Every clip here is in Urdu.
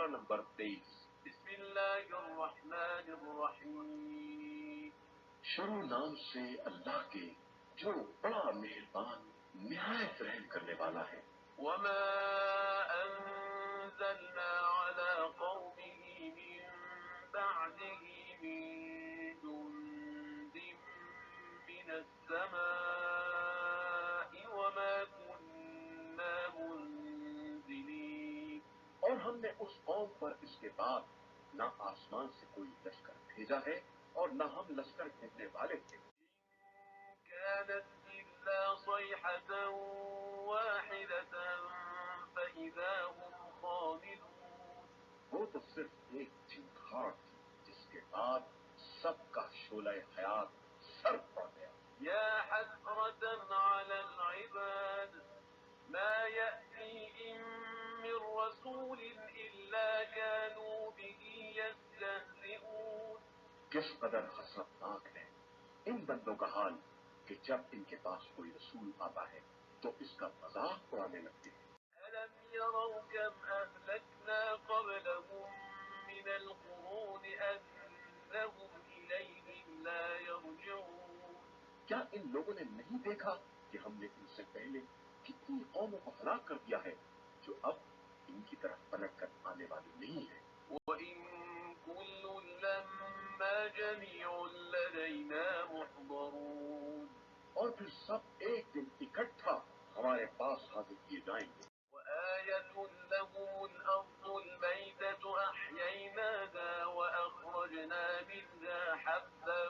پارہ نمبر 23۔ بسم اللہ الرحمن الرحیم۔ شروع نام سے اللہ کے جو بڑا مہربان نہایت رحم کرنے والا ہے۔ وما انزلنا على قومه من بعده من جند من السماء وما كنا منزلين۔ اور ہم نے اس قوم پر اس کے بعد نہ آسمان سے کوئی لشکر بھیجا ہے اور نہ ہم لشکر بھیجنے والے تھے۔ كانت إلا صيحة واحدة فإذا هم خامدون۔ وہ تو صرف ایک چنگھاڑ تھی جس کے بعد سب کا شعلہ حیات سر پڑ گیا۔ یا حسرة على العباد ما يأتيهم من رسول إلا كانوا به يستهزئون۔ کس قدر حسرتناک ہے ان بندوں کا حال کہ جب ان کے پاس کوئی رسول آتا ہے تو اس کا مذاق اڑانے لگتے ہیں۔ أَلَمْ يَرَوْا كَمْ أَهْلَكْنَا قَبْلَهُمْ مِنَ الْقُرُونِ أَنَّهُمْ إِلَيْهِمْ لَا يَرْجِعُونَ۔ کیا ان لوگوں نے نہیں دیکھا کہ ہم نے ان سے پہلے کتنی قوموں کو ہلاک کر دیا ہے جو اب ان کی طرف پلٹ کر آنے والی نہیں ہے۔ وَإِن كُلٌّ لَّمَّا جَمِيعٌ لَّدَيْنَا مُحْضَرُونَ۔ اور پھر سب ایک دن اکٹھا ہمارے پاس حاضر کیے جائیں گے۔ وَآيَةٌ لَّهُمُ الْأَرْضُ الْمَيْتَةُ أَحْيَيْنَاهَا وَأَخْرَجْنَا مِنْهَا حَبًّا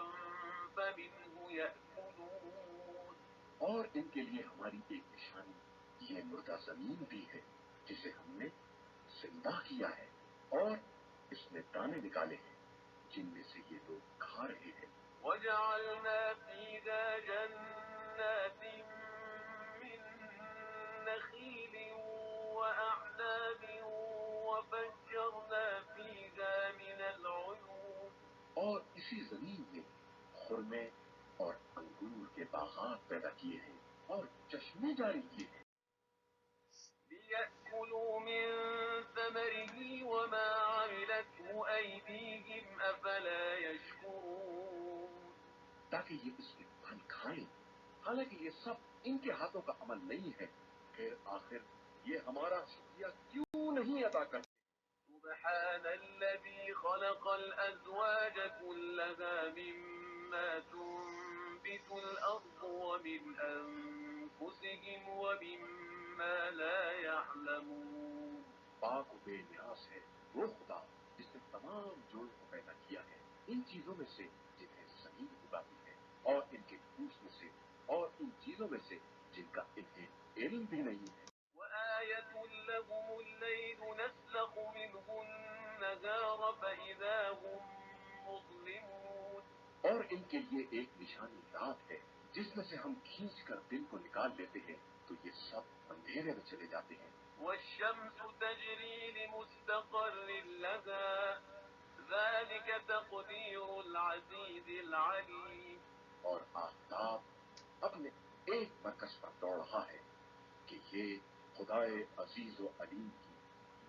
فَمِنْهُ يَأْكُلُونَ۔ اور ان کے لیے ہماری ایک نشانی یہ مردہ زمین بھی ہے جسے ہم نے زندہ کیا ہے اور اس میں دانے نکالے ہیں جن میں سے یہ لوگ کھا رہے ہیں۔ وَجَعَلْنَا فِيهَا جَنَّاتٍ مِّن نَّخِيلٍ وَأَعْنَابٍ وَفَجَّرْنَا فِيهَا مِنَ الْعُيُونِ۔ اور اسی زمین میں خرمے اور انگور کے باغات پیدا کیے ہیں اور چشمے جاری کیے ہیں۔ لِيَأْكُلُوا مِن ثَمَرِهِ وَمَا عَمِلَتْهُ أَيْدِيهِمْ أَفَلَا يَشْكُرُونَ۔ تاکہ یہ اس کے پھل کھائیں، حالانکہ یہ سب ان کے ہاتھوں کا عمل نہیں ہے، پھر آخر یہ ہمارا شکریہ کیوں نہیں ادا کرتے؟ سبحان الذي خلق الأزواج كلها مما تنبت الأرض ومن أنفسهم ومما لا يعلمون۔ پاک و بے نیاز ہے وہ خدا جس نے تمام جوڑوں کو پیدا کیا ہے ان چیزوں میں سے جنہیں زمین اگاتی ہے اور ان کے پھوس میں سے اور ان چیزوں میں سے جن کا انہیں علم بھی نہیں ہے۔ وَآيَةٌ لَّهُمُ اللَّيْلُ نَسْلَخُ مِنْهُ النَّهَارَ فَإِذَا هُم مُظْلِمُونَ۔ اور ان کے لیے ایک نشانی رات ہے جس میں سے ہم کھینچ کر دن کو نکال لیتے ہیں تو یہ سب اندھیرے میں چلے جاتے ہیں۔ وَالشَّمْسُ تَجْرِي لِمُسْتَقَرٍّ لَّهَا ذَلِكَ تَقْدِيرُ الْعَزِيزِ الْعَلِيمِ۔ اور آفتاب اپنے ایک مرکز پر دوڑ رہا ہے کہ یہ خدائے عزیز و علیم کی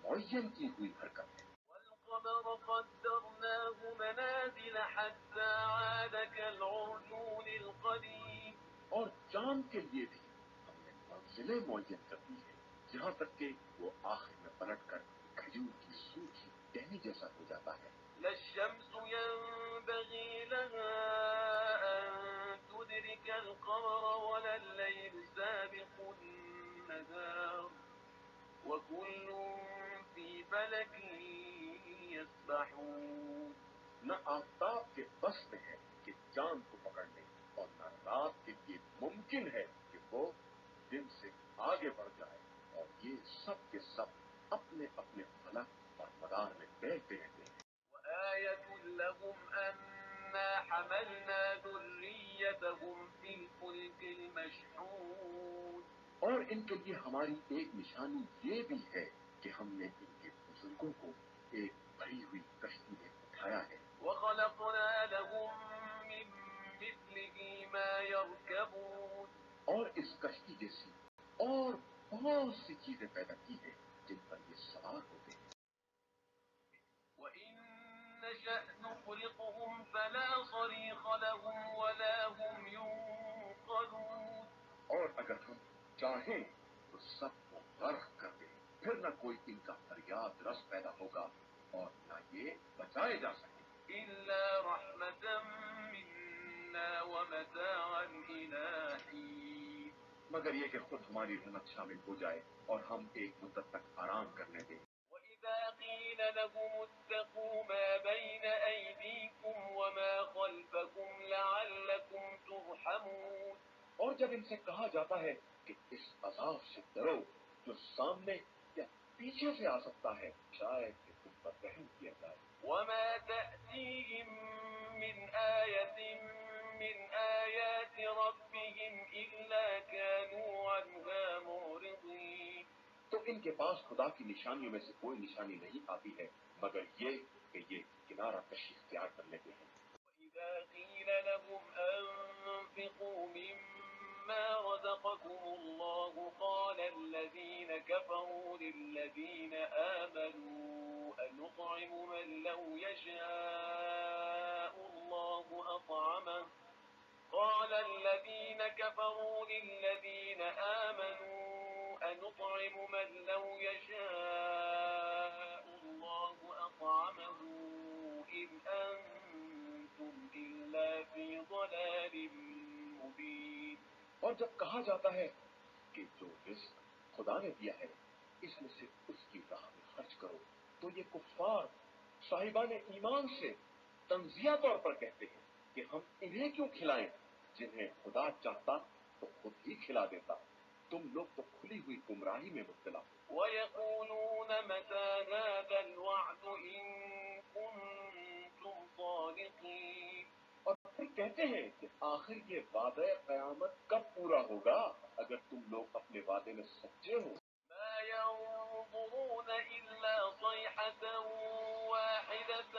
معین کی ہوئی حرکت ہے۔ وَالْقَمَرَ قَدَّرْنَاهُ مَنَازِلَ حَتَّىٰ عَادَ كَالْعُرْجُونِ الْقَدِيمِ۔ اور چاند کے لیے بھی ہم نے منزلیں معین کر دی ہیں یہاں تک کہ وہ آخر میں پلٹ کر کھجور کی سوکھی ٹہنی جیسا ہو جاتا ہے۔ لَا الشَّمْسُ يَنبَغِي لَهَا أَن تُدْرِكَ الْقَمَرَ وَلَا اللَّيْلُ سَابِقُ النَّهَارِ وَكُلٌّ فِي فَلَكٍ يَسْبَحُونَ۔ نہ آفتاب کے بس میں ہے کہ چاند کو پکڑ لے اور نہ رات کے لیے ممکن ہے کہ وہ دن سے آگے بڑھ جائے، اور یہ سب کے سب اپنے اپنے فلک اور مدار میں بیٹھتے رہتے ہیں۔ وَآيَةٌ لَّهُمْ أَنَّا حَمَلْنَا ذُرِّيَّتَهُمْ فِي الْفُلْكِ الْمَشْحُونِ۔ اور ان کے لیے ہماری ایک نشانی یہ بھی ہے کہ ہم نے ان کے بزرگوں کو ایک بھری ہوئی کشتی میں اٹھایا ہے۔ وَخَلَقْنَا لَهُم مِّن مِّثْلِهِ مَا يَرْكَبُونَ۔ اور اس کشتی جیسی اور بہت سی چیزیں پیدا کی ہیں جن پر یہ سوار ہوتے ہیں۔ نشأ نغرقهم فلا صريخ لهم ولا هم ينقذون. اور اگر ہم چاہیں تو سب کو غرق کر دیں، پھر نہ کوئی ان کا فریاد رس پیدا ہوگا اور نہ یہ بچائے جا سکیں. إلا رحمة منا ومتاعا إلى حين. مگر یہ کہ خود ہماری رحمت شامل ہو جائے اور ہم ایک مدت تک آرام کرنے دیں. وَإِذَا قِيلَ لَهُمُ اتَّقُوا مَا بَيْنَ أَيْدِيكُمْ وَمَا خَلْفَكُمْ لَعَلَّكُمْ تُرْحَمُونَ. اور جب ان سے کہا جاتا ہے کہ اس عذاب سے ڈرو جو سامنے یا پیچھے سے آ سکتا ہے، شاید کہ تم پر رحم کیا جائے. وَمَا تَأْتِيهِم مِّنْ آيَةٍ مِّنْ آيَاتِ رَبِّهِمْ إِلَّا كَانُوا عَنْهَا مُعْرِضِينَ. تو ان کے پاس خدا کی نشانیوں میں سے کوئی نشانی نہیں آتی ہے مگر یہ کہ یہ کنارہ کشی اختیار کر لیتے ہیں. وَإِذَا قِيلَ لَهُمْ أَنفِقُوا مِمَّا رَزَقَكُمُ اللَّهُ قَالَ الَّذِينَ كَفَرُوا لِلَّذِينَ آمَنُوا أَنُطْعِمُ مَن لَّوْ يَشَاءُ اللَّهُ أَطْعَمَهُ. قال الذين كفروا للذين آمنوا أنطعم من لو يشاء الله أطعمه إن أنتم إلا في ضلال مبين. اور جب کہا جاتا ہے کہ جو رزق خدا نے دیا ہے اس میں سے اس کی راہ میں خرچ کرو، تو یہ کفار صاحبان ایمان سے تنزیہ طور پر کہتے ہیں کہ ہم انہیں کیوں کھلائیں جنہیں خدا چاہتا تو خود ہی کھلا دیتا. تم لوگ تو کھلی ہوئی گمراہی میں مبتلا. وَيَقُولُونَ مَتَىٰ هَٰذَا الْوَعْدُ إِن كُنتُمْ صَادِقِينَ. اور پھر کہتے ہیں کہ آخر یہ وعدہ قیامت کب پورا ہوگا اگر تم لوگ اپنے وعدے میں سچے ہو. ما ينظرون إلا صيحة واحدة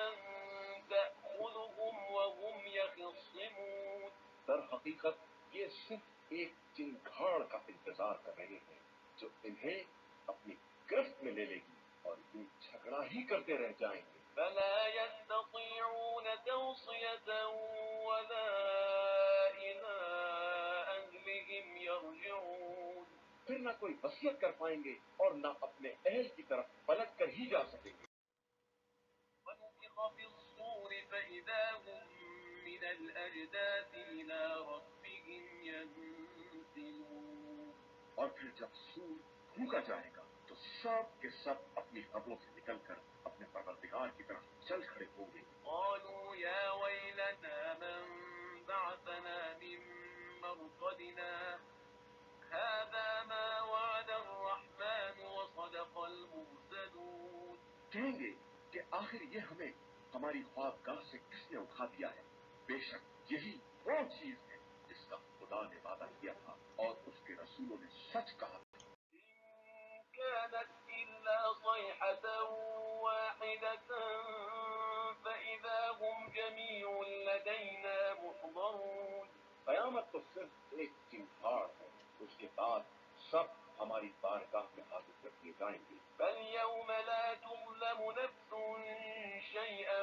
تأخذهم وهم يخصمون. در حقیقت یہ صرف ایک چنگھاڑ کا انتظار کر رہے ہیں جو انہیں اپنی گرفت میں لے لے گی اور یوں جھگڑا ہی کرتے رہ جائیں گے. فلا يستطيعون توصية ولا إلى أهلهم يرجعون. پھر نہ کوئی وصیت کر پائیں گے اور نہ اپنے اہل کی طرف پلٹ کر ہی جا سکیں گے. وَنُفِخَ فِي الصُّورِ فَإِذَا هُم مِّنَ الْأَجْدَاثِ إِلَىٰ رَبِّهِمْ يَنسِلُونَ. اور پھر جب سور پھونکا جائے گا تو سب کے سب اپنی قبروں سے نکل کر اپنے پروردگار کی طرف چل کھڑے ہوں گے. قالوا يا ويلنا من بعثنا من مرقدنا هذا ما وعد الرحمن وصدق المرسلون. کہیں گے کہ آخر یہ ہمیں ہماری خوابگاہ سے کس نے اٹھا دیا ہے، بے شک یہی وہ چیز ہے جس کا خدا نے وعدہ کیا تھا اور اس کے رسولوں نے سچ کہا تھا. إن كانت إلا صيحة واحدة فإذا هم جميع لدينا محضرون. قیامت تو صرف ایک چنگھاڑ ہے، اس کے بعد سب ہماری بارگاہ میں حاضر کر دیے جائیں گے. فاليوم لا تظلم نفس شيئا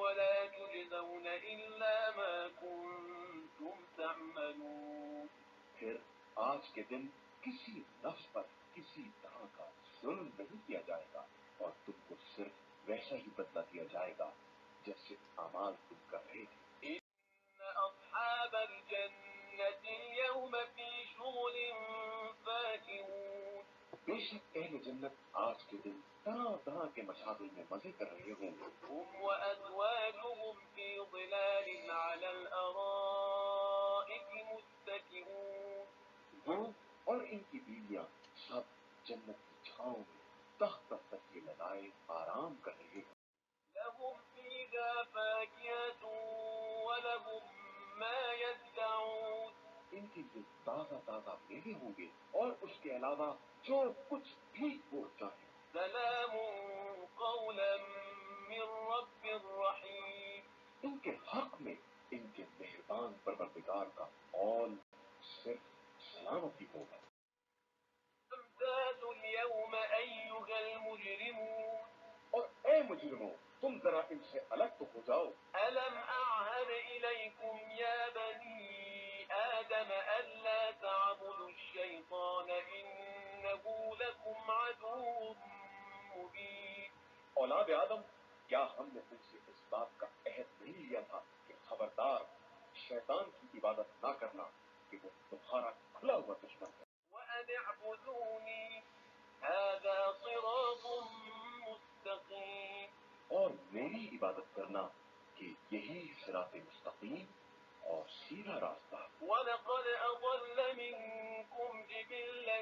ولا تجزون إلا ما كنتم تعملون. پھر آج کے دن کسی نفس پر کسی طرح کا ظلم نہیں کیا جائے گا اور تم کو صرف ویسا ہی بدلہ دیا جائے گا جیسے اعمال تم کر رہے تھے. ان اصحاب الجنة اليوم في شغل فاكهون. بے شک اہل جنت آج کے دن طرح طرح کے مشاغل میں مزے کر رہے ہوں گے. هم وأزواجهم في ظلال على الأرائك متكئون. وہ اور ان کی بیویاں سب جنت کی چھاؤں میں تخت پر تکیے لگائے آرام کر رہے ہیں. لهم فيها فاكهة ولهم ما يدعون. ان کے لیے تازہ تازہ میوے ہوں گے اور اس کے علاوہ جو کچھ بھی وہ چاہیں. سلام قولا من رب رحیم. ان کے حق میں ان کے مہربان پروردگار کا قول صرف سلامتی ہوگا. امتازوا اليوم أيها المجرمون. اور اے مجرموں تم ذرا ان سے الگ تو ہو جاؤ. ألم أعهد إليكم يا بني آدم ألا تعبدوا الشيطان إنه لكم عدو مبين. اولاد آدم کیا ہم نے تم سے اس بات کا عہد نہیں لیا تھا کہ خبردار شیطان کی عبادت نہ کرنا کہ وہ تمہارا کھلا ہوا دشمن ہے. وأن اعبدوني هذا صراط مستقيم. اور میری عبادت کرنا کہ یہی صراط مستقیم اور سیدھا راستہ. وَلَقَدْ أَضَلَّ مِنكُمْ جِبِلًّا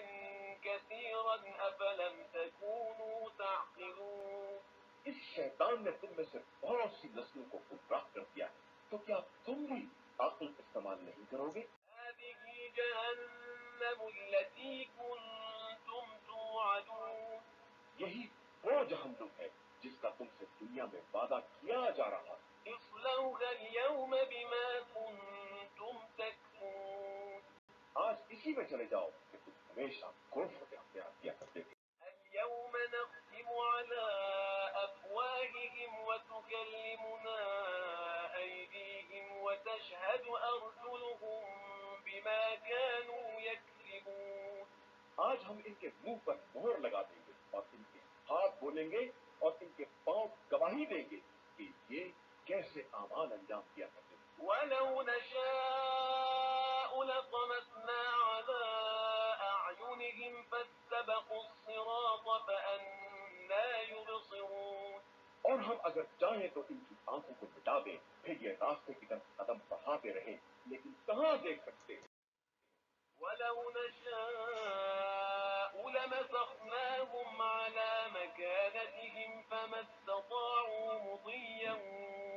كَثِيرًا أَفَلَمْ تَكُونُوا تَعْقِلُونَ. اس شیطان نے تم میں سے بہت سی نسلوں کو گمراہ کر دیا ہے تو کیا تم بھی عقل استعمال نہیں کرو گے؟ هذه جهنم التي كنتم توعدون. یہی وہ جہنم ہے جس کا تم سے دنیا میں وعدہ کیا جا رہا. اصلوها اليوم بما كنتم تكفرون. آج اسی میں چلے جاؤ کہ تم ہمیشہ کفر کا اختیار کیا کرتے تھے. اليوم نختم على أفواههم وتكلمنا أيديهم وتشهد أرجلهم بما كانوا يكسبون. آج ہم ان کے منہ پر مہر لگا دیں گے اور ان کے ہاتھ بولیں گے اور ان کے پاؤں گواہی دیں گے کہ یہ کیسے اعمال انجام دیا کرتے تھے. ولو نشاء لطمسنا على أعينهم فاستبقوا الصراط فأنى يبصرون. اور ہم اگر چاہیں تو ان کی آنکھوں کو مٹا دیں پھر یہ راستے کی طرف قدم بڑھاتے رہیں لیکن کہاں دیکھ سکتے ہیں. ولو نشاء لمسخناهم على مكانتهم فما استطاعوا مضيا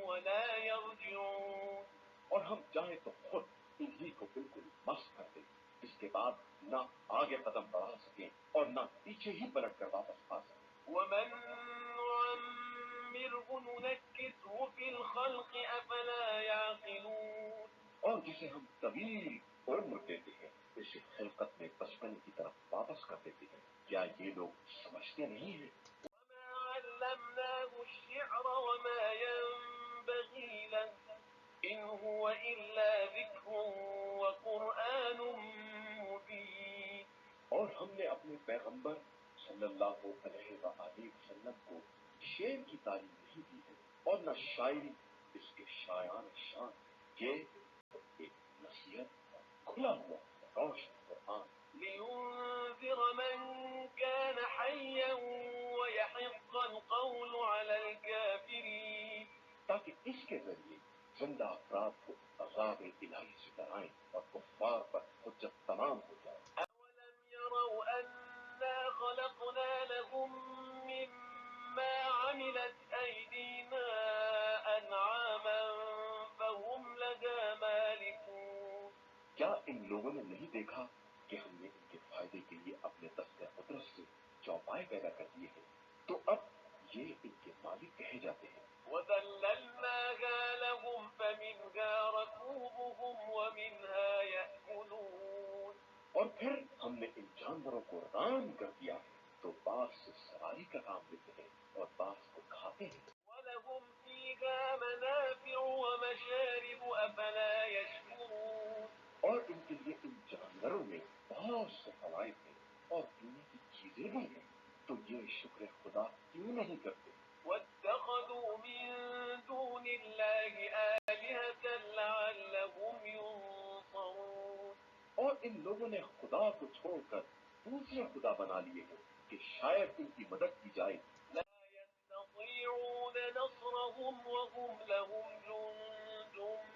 ولا يرجعون. اور ہم چاہیں تو خود انہی کو بالکل مسخ کر دیں اس کے بعد نہ آگے قدم بڑھا سکیں اور نہ پیچھے ہی پلٹ کر واپس آ سکیں. ومن نعمره ننكسه في الخلق أفلا يعقلون. اور جسے ہم طویل عمر دیتے ہیں اسے خلقت میں بچپن کی طرف واپس کر دیتے ہیں. کیا یہ لوگ سمجھتے نہیں ہیں؟ وما علمناه الشعر وما ينبغي له إن هو إلا ذكر وقرآن مبين. اور ہم نے اپنے پیغمبر صلی اللہ علیہ وآلہ وسلم کو شعر کی تعلیم نہیں دی ہے اور نہ شاعری اس کے شاعران شان. یہ ایک نصیحت اور کھلا ہوا روشن قرآن. لينذر من كان حيا ويحق القول على الكافرين. تاکہ اس کے ذریعے زندہ افراد کو عذاب الہی سے ڈرائیں اور کفار پر حجت تمام ہو جائے. أولم يروا أنا خلقنا لهم مما عملت أيدينا أنعاما فهم لها مالكون. کیا ان لوگوں نے نہیں دیکھا کہ ہم نے ان کے فائدے کے لیے اپنے دست قدرت سے چوپائے پیدا کر دیے ہیں تو اب یہ ان کے مالک کہے جاتے ہیں. وذللناها لهم فمنها ركوبهم ومنها يأكلون. اور پھر ہم نے ان جانوروں کو رام کر دیا ہے تو بعض سے سواری کا کام لیتے ہیں اور بعض کو کھاتے ہیں. وَلَهُمْ فِيهَا مَنَافِعُ وَمَشَارِبُ أَفَلَا يَشْكُرُونَ. اور ان کے لیے ان جانوروں میں بہت سے فوائد ہیں اور پینے کی چیزیں بھی ہیں تو یہ شکر خدا کیوں نہیں کرتے. وَاتَّخَذُوا مِن دُونِ اللَّهِ آلِهَةً لَعَلَّهُمْ يُنصَرُونَ. اور ان لوگوں نے خدا کو چھوڑ کر دوسرے خدا بنا لیے ہیں کہ شاید ان کی مدد کی جائے. لا يستطيعون نصرهم وهم لهم جند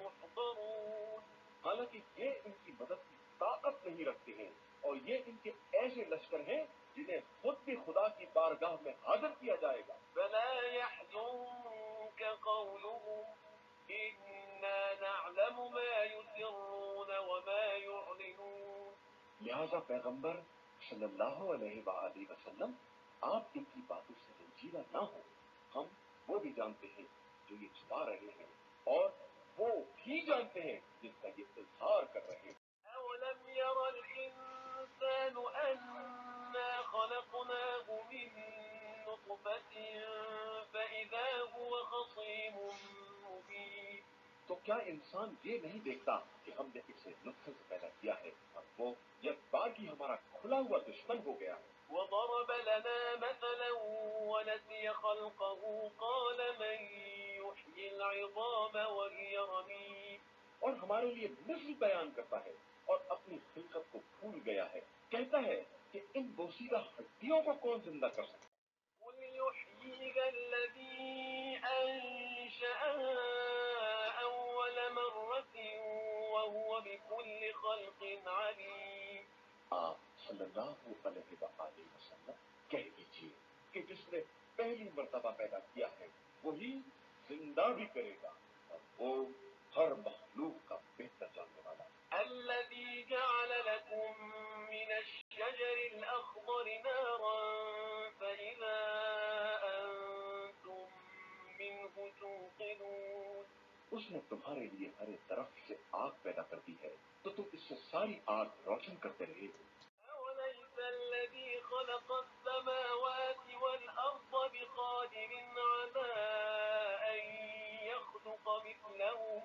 محضرون. حالانکہ یہ ان کی مدد کی طاقت نہیں رکھتے ہیں اور یہ ان کے ایسے لشکر ہیں جنہیں خود بھی خدا کی بارگاہ میں حاضر کیا جائے گا. فلا يحزنك قولهم إنا نعلم ما يسرون وما يعلنون. لہذا پیغمبر صلی اللہ علیہ وآلہ وسلم آپ ان کی باتوں سے رنجیدہ نہ ہو. ہم وہ بھی جانتے ہیں جو یہ چھپا رہے ہیں اور وہ بھی جانتے ہیں جس کا یہ اظہار کر رہے ہیں. أولم ير الإنسان أنا خلقناه من نطفة کیا انسان یہ نہیں دیکھتا کہ ہم نے اسے نطفے سے پیدا کیا ہے اور وہ یک بار کی ہمارا کھلا ہوا دشمن ہو گیا ہے؟ وضرب لنا مثلا ونسي خلقه قال من يحيي العظام وهي رميم. اور ہمارے لیے مثل بیان کرتا ہے اور اپنی خلقت کو بھول گیا ہے. کہتا ہے کہ ان بوسیدہ ہڈیوں کو کون زندہ کر سکتا ہے؟ قل يحييها الذي أنشأها أول مرة وهو بكل خلق عليم. آپ صلی اللہ علیہ وآلہ وسلم کہہ دیجیے کہ جس نے پہلی مرتبہ پیدا کیا ہے وہی زندہ بھی کرے گا اور وہ ہر مخلوق کا بہتر جاننے والا ہے. الذي جعل لكم من الشجر الأخضر نارا فإذا أنتم منه توقدون. اس نے تمہارے لیے ہر ایک طرف سے آگ پیدا کر دی ہے تو تم اس سے ساری آگ روشن کرتے رہے. أوليس الذي خلق السماوات والأرض بقادر على أن يخلق مثلهم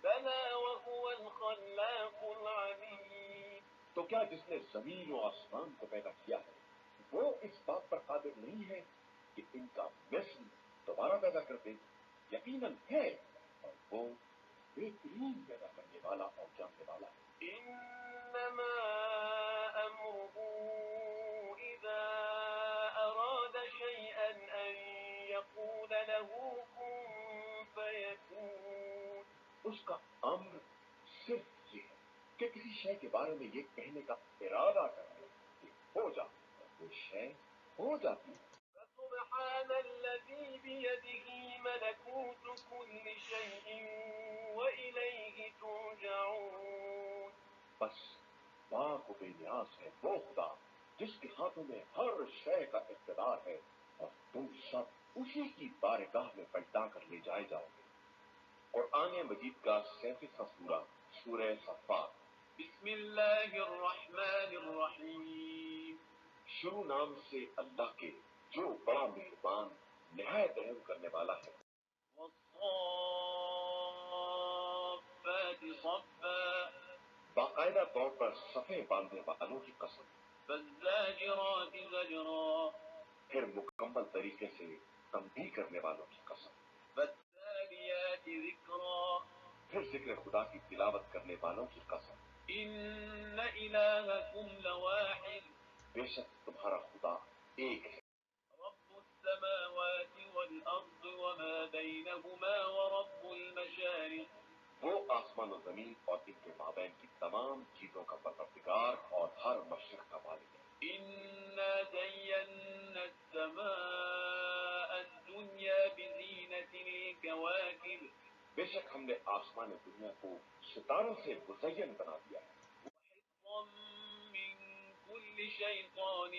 بلى وهو الخلاق العليم. تو کیا جس نے زمین و آسمان کو پیدا کیا ہے وہ اس بات پر قادر نہیں ہے کہ ان کا مثل دوبارہ پیدا کر دے؟ یقیناً ہے اور وہ بہترین پیدا کرنے والا اور جاننے والا ہے. إنما أمره إذا أراد شيئا أن يقول له كن فيكون. اس کا امر صرف یہ ہے کہ کسی شے کے بارے میں یہ کہنے کا ارادہ کر لے کہ ہو جا اور وہ شے ہو جاتی ہے. فسبحان الذي بيده ملكوت كل شيء وإليه ترجعون. بس پاک و بے نیاز ہے وہ خدا جس کے ہاتھوں میں ہر شے کا اقتدار ہے اور تم سب اسی کی بارگاہ میں پلٹا کر لے جائے جاؤ گے. قرآن مجید کا 37واں سورہ سورہ صفات. بسم اللہ الرحمن الرحیم. شروع نام سے اللہ کے جو بڑا مہربان نہایت رحم کرنے والا ہے. والصافات صفا. باقاعدہ طور پر صفیں باندھنے والوں کی قسم. فالزاجرات زجرا. پھر مکمل طریقے سے تنبیہ کرنے والوں کی قسم. فالتاليات ذکرا. پھر ذکر خدا کی تلاوت کرنے والوں کی قسم. ان الہکم لواحد. بے شک تمہارا خدا ایک ہے. رب السماوات والارض وما بينهما ورب المشارق. وہ آسمان و زمین اور ان کے مابین کی تمام چیزوں کا پروردگار اور ہر مشرق کا مالک ہے. إنا زينا السماء الدنيا بزينة الكواكب. بے شک ہم نے آسمان دنیا کو ستاروں سے مزین بنا دیا ہے. وحفظا من كل شيطان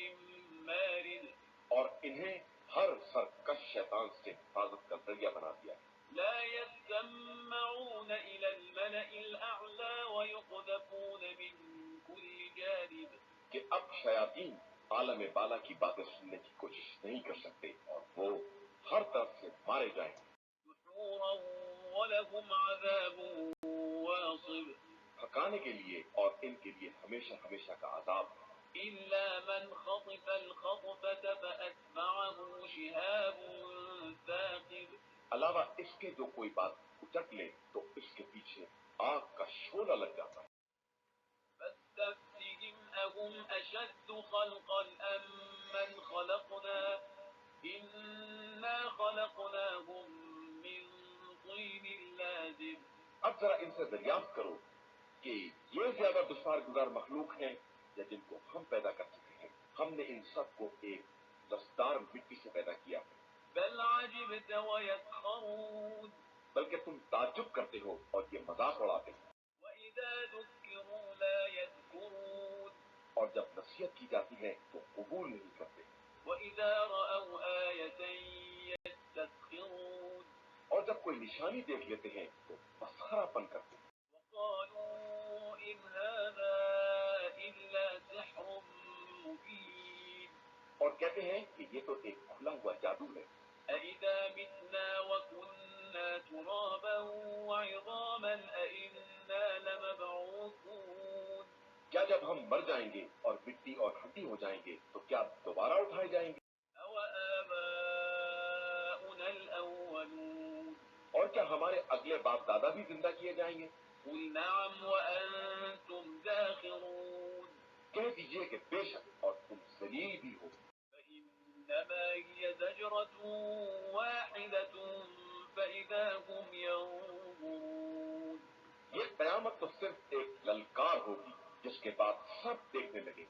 مارد. اور انہیں ہر سرکش شیطان سے حفاظت کا ذریعہ بنا دیا ہے. لا يسمعون إلى الملأ الأعلى ويقذفون من كل جانب. کہ اب شیاطین عالم بالا کی باتیں سننے کی کوشش نہیں کر سکتے اور وہ ہر طرف سے مارے جائیں گے. دحورا ولهم عذاب واصب. پھکانے کے لیے اور ان کے لیے ہمیشہ ہمیشہ کا عذاب ہے. إلا من خطف الخطفة فأتبعه شهاب ثاقب. علاوہ اس کے جو کوئی بات اچک لے تو اس کے پیچھے آگ کا شعلہ لگ جاتا ہے. فاستفتهم أهم أشد خلقا أم من خلقنا إنا خلقناهم من طين لازب. اب ذرا ان سے دریافت کرو کہ یہ زیادہ دشوار گزار مخلوق ہیں یا جن کو ہم پیدا کر چکے ہیں. ہم نے ان سب کو ایک رسدار مٹی سے پیدا کیا ہے. بل عجبت ويسخرون. بلکہ تم تعجب کرتے ہو اور یہ مذاق اڑاتے ہیں. وإذا ذكروا لا يذكرون. اور جب نصیحت کی جاتی ہے تو قبول نہیں کرتے. وإذا رأوا آية يستسخرون. اور جب کوئی نشانی دیکھ لیتے ہیں تو مسخرہ پن کرتے ہیں. وقالوا إن هذا إلا سحر مبين. اور کہتے ہیں کہ یہ تو ایک کھلا ہوا جادو ہے. أإذا متنا وكنا كنا ترابا وعظاما أئنا لمبعوثون کیا جب ہم مر جائیں گے اور مٹی اور ہڈی ہو جائیں گے تو کیا دوبارہ اٹھائے جائیں گے؟ أوآباؤنا الأولون اور کیا ہمارے اگلے باپ دادا بھی زندہ کیے جائیں گے؟ قل نعم وأنتم داخرون کہہ دیجئے کہ بے شک اور تم ذلیل بھی ہو۔ فإنما هي زجرة واحدة فإذا هم ينظرون یہ قیامت تو صرف ایک للکار ہوگی جس کے بعد سب دیکھنے لگیں گے۔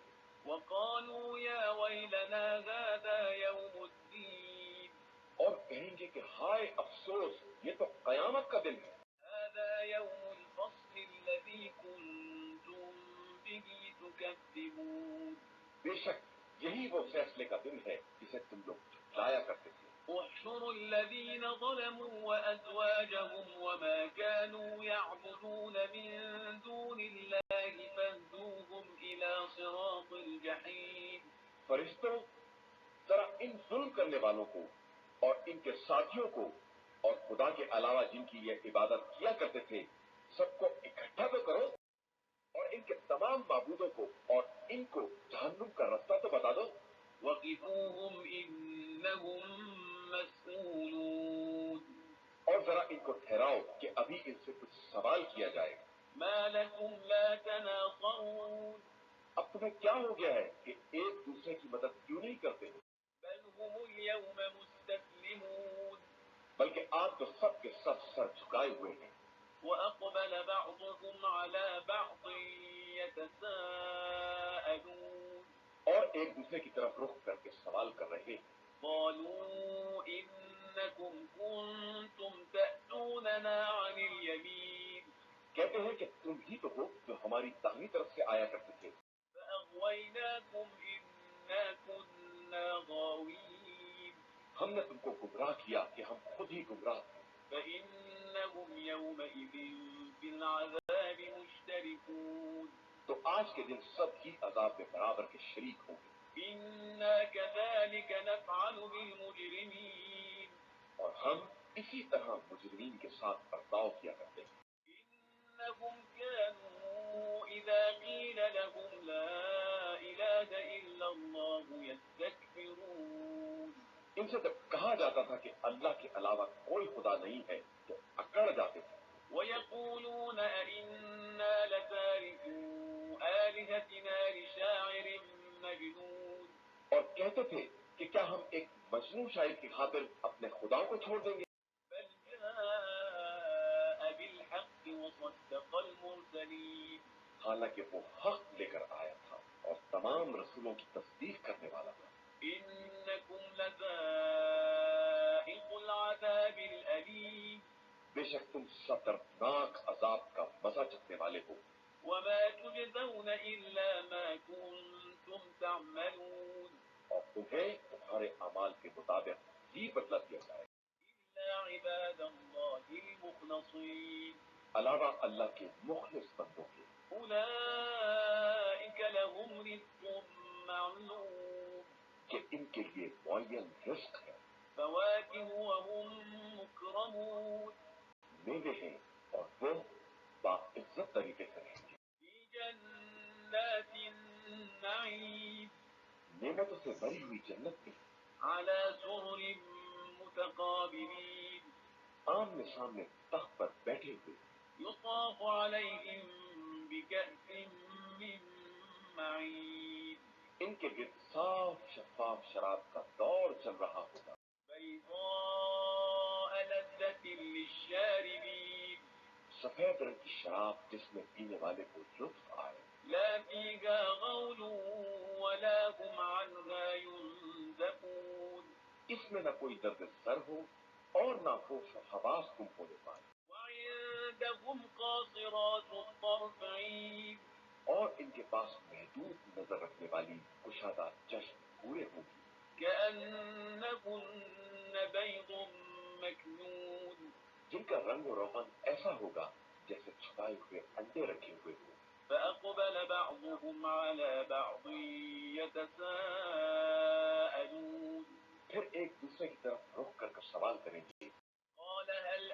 وقالوا يا ويلنا هذا يوم الدين اور کہیں گے کہ ہائے افسوس، یہ تو قیامت کا دن ہے۔ هذا يوم الفصل الذي كنتم به تكذبون بے شک یہی وہ فیصلے کا دن ہے جسے تم لوگ جھٹلایا کرتے تھے۔ احشروا الذين ظلموا وأزواجهم وما كانوا يعبدون من دون الله فاهدوهم إلى صراط الجحيم فرشتوں، ذرا ان ظلم کرنے والوں کو اور ان کے ساتھیوں کو اور خدا کے علاوہ جن کی یہ عبادت کیا کرتے تھے سب کو اکٹھا تو کرو اور ان کے تمام معبودوں کو اور ان کو جہنم کا رستہ تو بتا دو۔ وقفوهم إنهم مسئولون اور ذرا ان کو ٹھہراؤ کہ ابھی ان سے کچھ سوال کیا جائے گا۔ ما لكم لا تناصرون اب تمہیں کیا ہو گیا ہے کہ ایک دوسرے کی مدد کیوں نہیں کرتے؟ بل هم اليوم مستسلمون بلکہ آپ تو سب کے سب سر جھکائے ہوئے ہیں۔ وأقبل بعضهم على بعض يتساءلون اور ایک دوسرے کی طرف رخ کر کے سوال کر رہے ہیں۔ قالوا إنكم كنتم تأتوننا عن اليمين کہتے ہیں کہ تم ہی تو ہو جو ہماری داہنی طرف سے آیا کرتے تھے۔ فأغويناكم إنا كنا غاوين ہم نے تم کو گمراہ کیا کہ ہم خود ہی گمراہ تھے۔ فإنهم يومئذ في العذاب مشتركون تو آج کے دن سب ہی عذاب میں برابر کے شریک ہوں گے۔ إنا كذلك نفعل بالمجرمين اور ہم اسی طرح مجرمین کے ساتھ برتاؤ کیا کرتے ہیں۔ إنهم كانوا إذا قيل لهم لا إله إلا الله يستكبرون ان سے جب کہا جاتا تھا کہ اللہ کے علاوہ کوئی خدا نہیں ہے تو اکڑ جاتے تھے۔ ويقولون أئنا لتاركو آلهتنا لشاعر مجنون اور کہتے تھے کہ کیا ہم ایک مجنون شاعر کی خاطر اپنے خداؤں کو چھوڑ دیں گے؟ بل جاء بالحق وصدق المرسلين حالانکہ وہ حق لے کر آیا تھا اور تمام رسولوں کی تصدیق کرنے والا تھا۔ إنكم لذائق العذاب الأليم بے شک تم سب دردناک عذاب کا مزہ چکھنے والے ہو۔ وما تجزون إلا ما كنتم تعملون اور تمہیں تمہارے اعمال کے مطابق ہی بدلہ دیا جائے گا، إلا عباد الله المخلصين علاوہ اللہ کے مخلص بندوں کے۔ أولئك لهم رزق معلوم کہ ان کے لیے معین رزق ہے، فواكه وهم مكرمون میوے ہیں اور وہ باعزت طریقے سے رہیں گے۔ في جنات النعيم نعمتوں سے بھری ہوئی جنت میں على سرر متقابلين آمنے سامنے تخت پر بیٹھے ہوئے، يطاف عليهم بكأس من معين ان کے گرد صاف شفاف شراب کا دور چل رہا ہوگا، بيضاء لذة للشاربين سفید رنگ کی شراب جس میں پینے والے کو لطف آئے، لا فيها غول ولا هم عنها ينزفون اس میں نہ کوئی درد سر ہو اور نہ ہوش و حواس گم ہونے پائے، وعندهم قاصرات الطرف عين اور ان کے پاس محدود نظر رکھنے والی کشادہ چشم پورے ہوں گی، كأنهن بيض مكنون جن کا رنگ و روغن ایسا ہوگا جیسے چھپائے ہوئے انڈے رکھے ہوئے ہوں۔ فأقبل بعضهم على بعض يتساءلون پھر ایک دوسرے کی طرف رخ کر سوال کریں گے، قال هل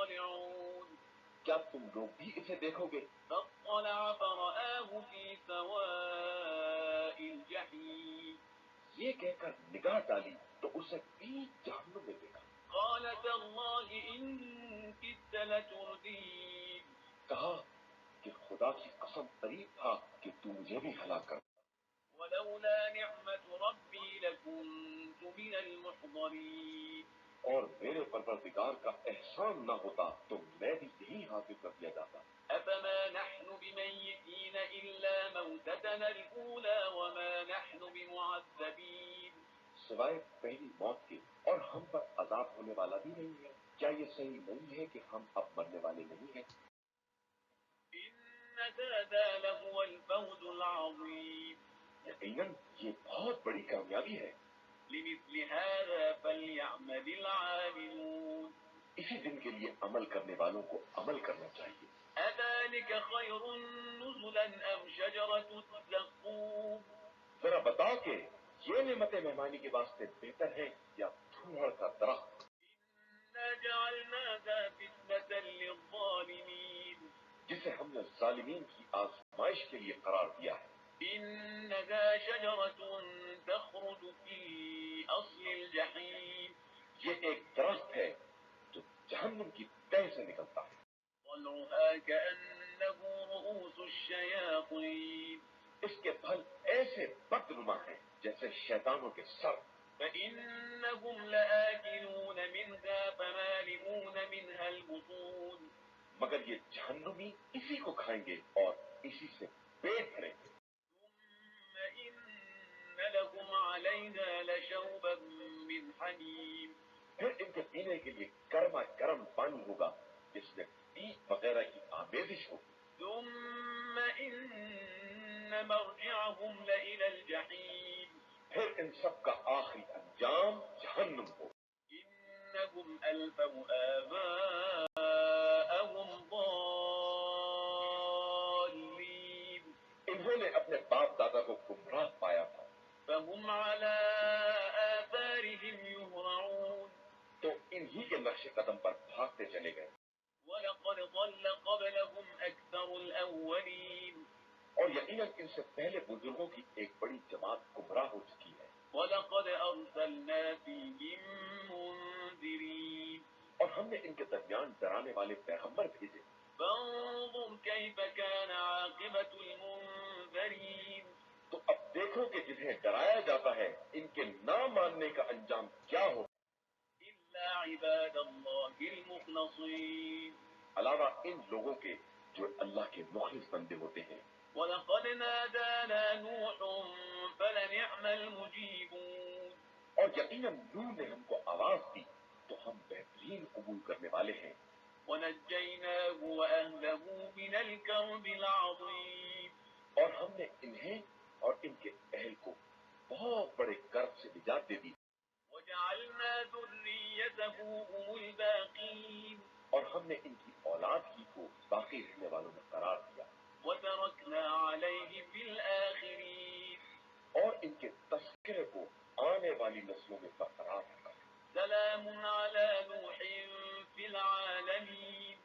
مطلعون کیا تم لوگ بھی اسے دیکھو گے؟ فاطلع فرآه في سواء الجحيم یہ کہہ کر نگاہ ڈالی تو اسے بیچ جہنم میں دیکھا۔ قال تالله إن كدت لتردين کہا کہ خدا کی قسم قریب تھا کہ تو مجھے بھی ہلاک کر۔ ولولا نعمة ربي لكنت من المحضرين اور میرے پروردگار کا احسان نہ ہوتا تو میں بھی یہی حاصل کر دیا جاتا۔ أفما نحن بميتين إلا موتتنا الأولى وما نحن بمعذبين سوائے پہلی موت کے اور ہم پر عذاب ہونے والا بھی نہیں ہے۔ کیا یہ صحیح نہیں ہے کہ ہم اب مرنے والے نہیں ہیں؟ إن هذا لهو الفوز العظيم یقیناً یہ بہت بڑی کامیابی ہے۔ لمثل هذا فليعمل العاملون اسی دن کے لیے عمل کرنے والوں کو عمل کرنا چاہیے۔ أذلك خير نزلا أم شجرة الزقوم ذرا بتاؤ کہ یہ نعمت مہمانی کے واسطے بہتر ہے یا دھوڑ کا درخت؟ إنا جعلناها فتنة للظالمين جسے ہم نے ظالمین کی آزمائش کے لیے قرار دیا ہے۔ إنها شجرة تخرج في أصل الجحيم یہ ایک درخت ہے جو جہنم کی تہ سے نکلتا ہے۔ طلعها كأنه رؤوس الشياطين اس کے پھل ایسے بدنما ہیں جیسے شیطانوں کے سر۔ فإنهم لآكلون منها فمالئون منها البطون مگر یہ جہنمی اسی کو کھائیں گے اور اسی سے پیٹ بھریں گے۔ ثم إن لهم عليها لشوبا من حميم پھر ان کے پینے کے لیے گرما گرم پانی ہوگا جس میں پیپ وغیرہ کی آمیزش ہوگی۔ ثم إن مرجعهم لإلى الجحيم پھر ان سب کا آخری انجام جہنم ہو۔ إنهم ألفوا آباءهم ضالين انہوں نے اپنے باپ دادا کو گمراہ پایا تھا فهم على آثارهم يهرعون تو انہی کے نقش قدم پر بھاگتے چلے گئے۔ ولقد ضل قبلهم أكثر الأولين اور یقیناً ان سے پہلے بزرگوں کی ایک بڑی جماعت گمراہ ہو چکی ہے۔ ولقد أرسلنا فيهم منذرين اور ہم نے ان کے درمیان ڈرانے والے پیغمبر بھیجے۔ فانظر كيف كان عاقبة المنذرين تو اب دیکھو کہ جنہیں ڈرایا جاتا ہے ان کے نہ ماننے کا انجام کیا ہو۔ إلا عباد الله المخلصين علاوہ ان لوگوں کے جو اللہ کے مخلص بندے ہوتے ہیں۔ ولقد نادانا نوح فلنعم المجيبون اور یقیناً نوح نے ہم کو آواز دی تو ہم بہترین قبول کرنے والے ہیں۔ ونجيناه وأهله من الكرب العظيم اور ہم نے انہیں اور ان کے اہل کو بہت بڑے کرب سے نجات دے دی۔ وجعلنا ذريته هم الباقين اور ہم نے ان کی اولاد ہی کو باقی رہنے والوں میں قرار دیا۔ وتركنا عليه في الآخرين اور ان کے تذکرے کو آنے والی نسلوں میں برقرار رکھا۔ سلام على نوح في العالمين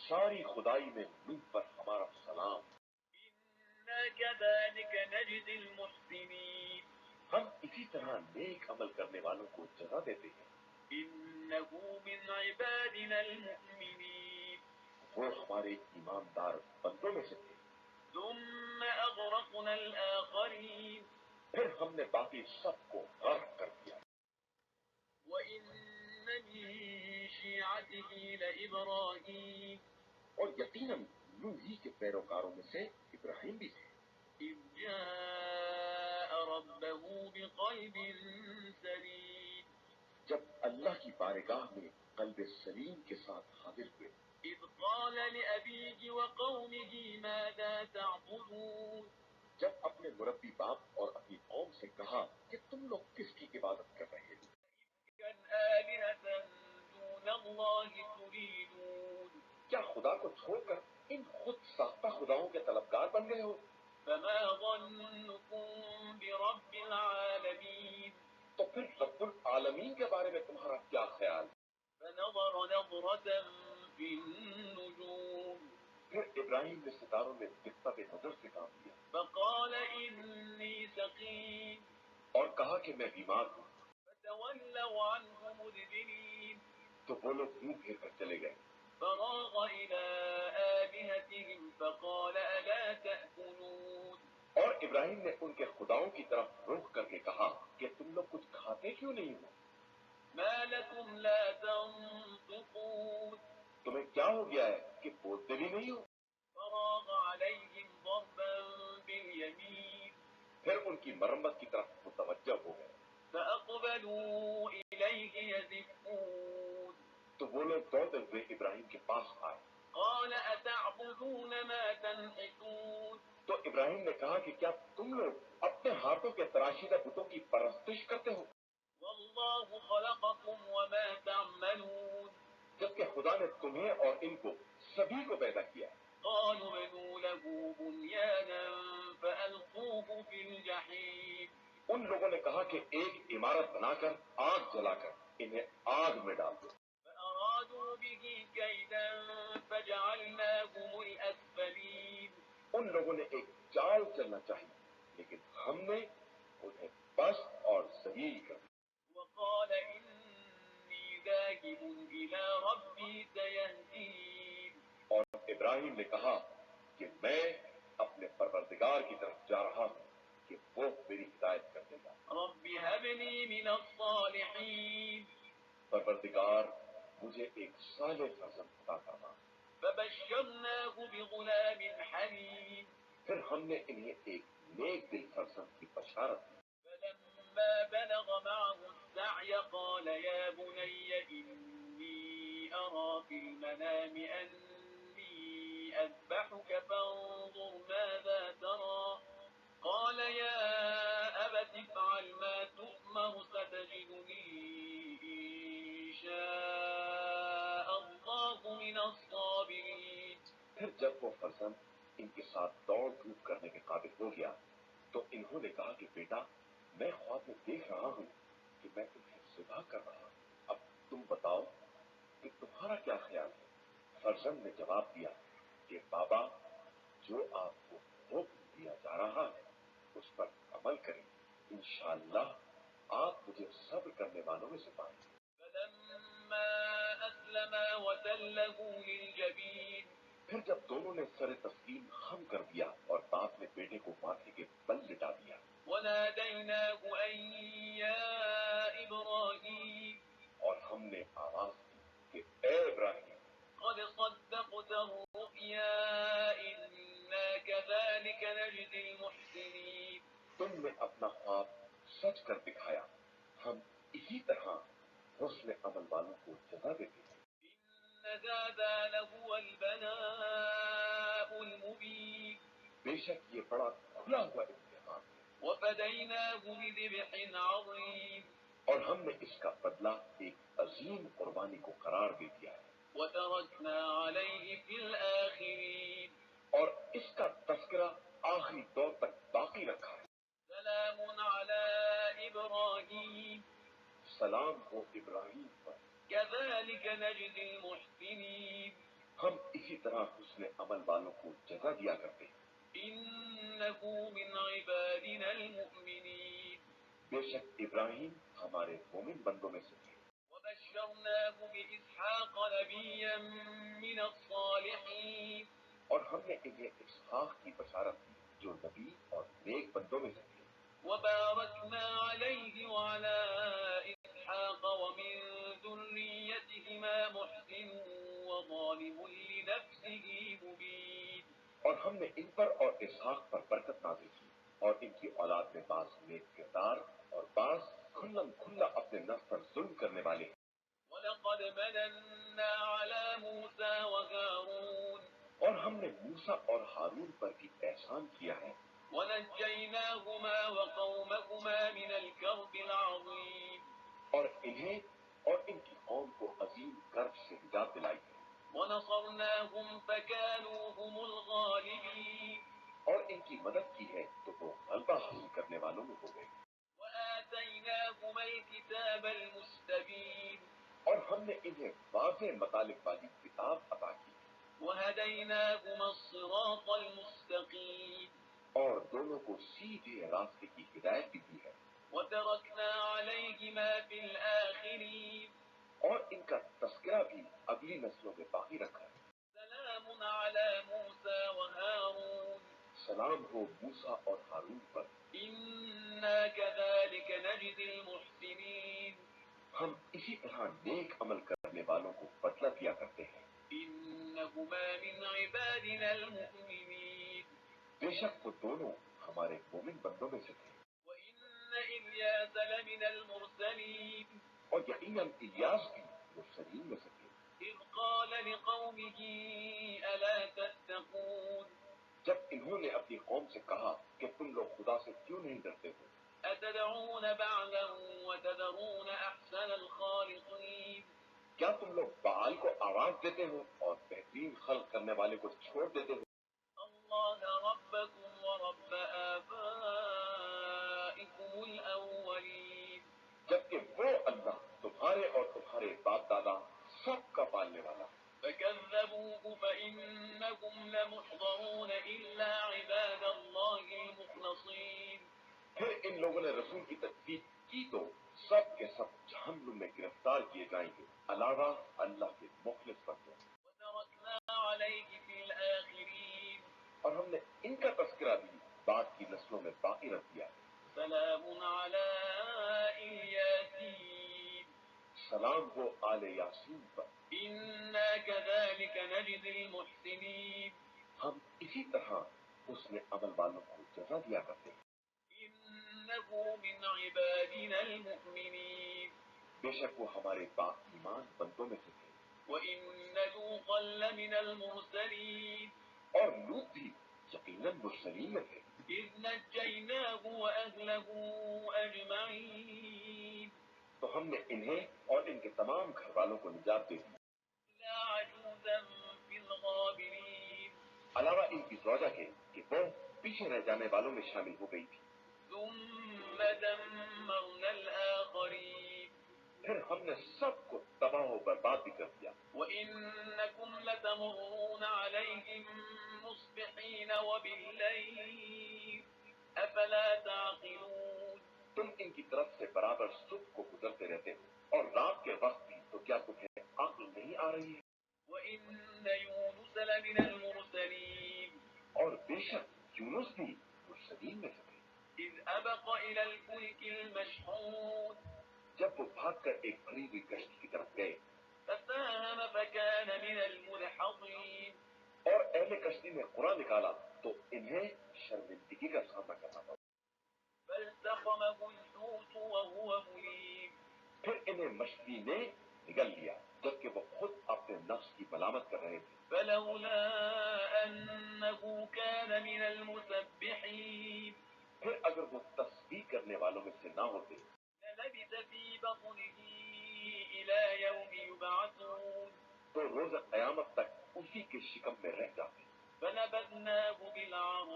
ساری خدائی میں نوح پر ہمارا سلام۔ إنا كذلك نجزي المحسنين ہم اسی طرح نیک عمل کرنے والوں کو جزا دیتے ہیں۔ إنه من عبادنا المؤمنين وہ ہمارے ایماندار بندوں میں سے تھے۔ ثم أغرقنا الآخرين پھر ہم نے باقی سب کو غرق کر دیا۔ وإن من شيعته لإبراهيم اور یقیناً نوح ہی کے پیروکاروں میں سے ابراہیم بھی تھے۔ إذ جاء ربه بقلب سليم جب اللہ کی بارگاہ میں قلب سلیم کے ساتھ حاضر ہوئے۔ إذ قال لأبيه وقومه ماذا تعبدون جب اپنے مربی باپ اور اپنی قوم سے کہا کہ تم لوگ کس کی عبادت کر رہے ہو؟ كان آلهة دون الله تريدون کیا خدا کو چھوڑ کر ان خود ساختہ خداؤں کے طلبگار بن گئے ہو؟ فما ظنكم برب العالمين تو پھر رب العالمین کے بارے میں تمہارا کیا خیال؟ فنظر نظرة في النجوم. پھر ابراہیم نے ستاروں میں دقت نظر سے کام لیا فقال إني سقيم. اور کہا کہ میں بیمار ہوں. فتولوا عنه مدبرين. تو وہ لوگ منہ پھیر کر چلے گئے. فراغ إلى آلهتهم فقال ألا تأكلون. اور ابراہیم نے ان کے خداؤں کی طرف رخ کر کے کہا کہ تم لوگ کچھ کھاتے کیوں نہیں ہو؟ ما لكم لا تنطقون. تمہیں کیا ہو گیا ہے کہ بولتے بھی نہیں ہو؟ فراغ عليهم ضربا باليمين. پھر ان کی مرمت کی طرف متوجہ ہو گئے. فأقبلوا إليه يزفون. تو وہ لوگ دوڑتے ہوئے ابراہیم کے پاس آئے. قال أتعبدون ما تنحتون. تو ابراہیم نے کہا کہ کیا تم لوگ اپنے ہاتھوں کے تراشیدہ بتوں کی پرستش کرتے ہو؟ والله خلقكم وما تعملون. جبکہ خدا نے تمہیں اور ان کو سبھی کو پیدا کیا. قالوا بنوا له بنيانا فألقوه في الجحيم. ان لوگوں نے کہا کہ ایک عمارت بنا کر آگ جلا کر انہیں آگ میں ڈال دو. فأرادوا به كيدا فجعلناهم الأسفلين. ان لوگوں نے ایک چال چلنا چاہی لیکن ہم نے انہیں پست اور ذلیل کر دیا. وقال إني ذاهب إلى ربي سيهدين. اور ابراہیم نے کہا کہ میں اپنے پروردگار کی طرف جا رہا ہوں کہ وہ میری ہدایت کر دے گا. رب هب لي من الصالحين. پروردگار مجھے ایک صالح فرزند عطا کرنا. فبشرناه بغلام حليم. پھر ہم نے انہیں ایک نیک دل فرزند کی بشارت دی. فلما بلغ معه السعي قال يا بني إني أرى في المنام أني أذبحك فانظر ماذا ترى. قال يا أبت افعل ما تؤمر ستجدني إن شاء الله من الصابرين. پھر جب وہ فرزند ان کے ساتھ دوڑ دھوپ کرنے کے قابل ہو گیا تو انہوں نے کہا کہ بیٹا میں خواب میں دیکھ رہا ہوں کہ میں تمہیں ذبح کر رہا ہوں. اب تم بتاؤ کہ تمہارا کیا خیال ہے؟ فرزند نے جواب دیا کہ بابا جو آپ کو حکم دیا جا رہا ہے اس پر عمل کریں. انشاءاللہ آپ مجھے صبر کرنے والوں میں سے پائیں. فلما أسلما وتله للجبين. پھر جب دونوں نے سر تسلیم خم کر دیا اور باپ نے بیٹے کو ماتھے کے بل لٹا دیا. وناديناه أن يا إبراهيم. اور ہم نے آواز دی کہ اے ابراہیم قد صدقت الرؤيا إنا كذلك نجزي المحسنين. تم نے اپنا خواب سچ کر دکھایا. ہم اسی طرح حسن عمل والوں کو جزا دیتے ہیں. إن هذا لهو البلاء المبين. بے شک یہ بڑا کھلا ہوا امتحان ہے. وفديناه بذبح عظيم. اور ہم نے اس کا بدلہ ایک عظیم قربانی کو قرار دے دیا ہے. وتركنا عليه في الآخرين. اور اس کا تذکرہ آخری دور تک باقی رکھا ہے. سلام على إبراهيم. سلام ہو ابراہیم پر. كذلك نجزي المحسنين. ہم اسی طرح حسن عمل والوں کو جزا دیا کرتے ہیں. إنه من عبادنا المؤمنين. بے شک ابراہیم ہمارے مومن بندوں میں سے تھے. وبشرناه بإسحاق نبيا من الصالحين. اور ہم نے انہیں اسحاق کی بشارت دی جو نبی اور نیک بندوں میں سے تھے. وباركنا عليه وعلى إسحاق ومن ذريتهما محسن وظالم لنفسه مبين. اور ہم نے ان پر اور اسحاق پر برکت نازل کی اور ان کی اولاد میں بعض نیک کردار اور بعض کھلم کھلا اپنے نفس پر ظلم کرنے والے ہیں. ولقد مننا على موسى وهارون. اور ہم نے موسیٰ اور ہارون پر بھی احسان کیا ہے. ونجيناهما وقومهما من الكرب العظيم. اور انہیں اور ان کی قوم کو عظیم کرب سے نجات دلائی ہے. ونصرناهم فكانوا هم الغالبين. اور ان کی مدد کی ہے تو وہ غلبہ حاصل کرنے والوں میں ہو گئے. وآتيناهما الكتاب المستبين. اور ہم نے انہیں واضح مطالب والی کتاب وهديناهما الصراط المستقيم اور دونوں کو سیدھے راستے کی ہدایت بھی دی ہے، وتركنا عليهما في الآخرين اور ان کا تذکرہ بھی اگلی نسلوں میں باقی رکھا ہے۔ سلام على موسى وهارون سلام ہو موسیٰ اور ہارون پر، إنا كذلك نجزي المحسنين ہم اسی طرح نیک عمل کرنے والوں کو بدلہ دیا کرتے ہیں۔ إنهما من عبادنا المؤمنين بے شک وہ دونوں ہمارے مومن بندوں میں سے تھے، وإن إلياس لمن المرسلين اور یقیناً الیاس بھی مرسلین میں سے تھے، إذ قال لقومه ألا تتقون جب انہوں نے اپنی قوم سے کہا کہ تم لوگ خدا سے کیوں نہیں ڈرتے ہو؟ أتدعون بعلا وتذرون أحسن الخالقين کیا تم لوگ بعال کو آواز دیتے ہو اور بہترین خلق کرنے والے کو چھوڑ دیتے ہو؟ الله ربكم ورب آبائكم الأولين جبکہ وہ اللہ تمہارے اور تمہارے باپ دادا سب کا پالنے والا ہے۔ فكذبوه فإنكم لمحضرون إلا عباد الله المخلصين پھر ان لوگوں نے رسول کی تکذیب کی تو سب کے سب جہنم میں گرفتار کیے جائیں گے، علاوہ اللہ کے مخلص بندوں۔ وتركنا عليه في الآخرين اور ہم نے ان کا تذکرہ بھی بعد کی نسلوں میں باقی رکھ دیا ہے۔ سلام على الياسين سلام ہو آل یاسین پر، إنا كذلك نجزي المحسنين ہم اسی طرح حسن عمل والوں کو جزا دیا کرتے ہیں۔ إنه من عبادنا المؤمنين بے شک وہ ہمارے با ایمان بندوں میں سے تھے، وإن لوطا لمن المرسلين اور لوط بھی یقیناً مرسلین میں تھے، إذ نجيناه وأهله أجمعين تو ہم نے انہیں اور ان کے تمام گھر والوں کو نجات دے دی، إلا عجوزا في الغابرين علاوہ ان کی زوجہ کے کہ وہ پیچھے رہ جانے والوں میں شامل ہو گئی تھی۔ ثم دمرنا الآخرين پھر ہم نے سب کو تباہ و برباد بھی کر دیا۔ وإنكم لتمرون عليهم مصبحين وبالليل أفلا تعقلون تم ان کی طرف سے برابر صبح کو گزرتے رہتے ہو اور رات کے وقت بھی، تو کیا تمہیں عقل نہیں آ رہی ہے؟ وإن يونس لمن المرسلين اور بے شک یونس بھی مرسلین میں سے تھے، إذ أبق إلى الفلك المشحون جب وہ بھاگ کر ایک بھری ہوئی کشتی کی طرف گئے فساهم فكان من المدحضين اور اہل کشتی نے قرآن نکالا تو انہیں شرمندگی کا سامنا کرنا پڑا، فالتقمه الحوت وهو مليم پھر انہیں مچھلی نے نگل لیا جبکہ وہ خود اپنے نفس کی ملامت کر رہے تھے، فلولا أنه كان من المسبحين پھر اگر وہ تسبیح کرنے والوں میں سے نہ ہوتے للبث في بطنه إلى يوم يبعثون تو روز قیامت تک اسی کے شکم میں رہ جاتے۔ فنبذناه بالعراء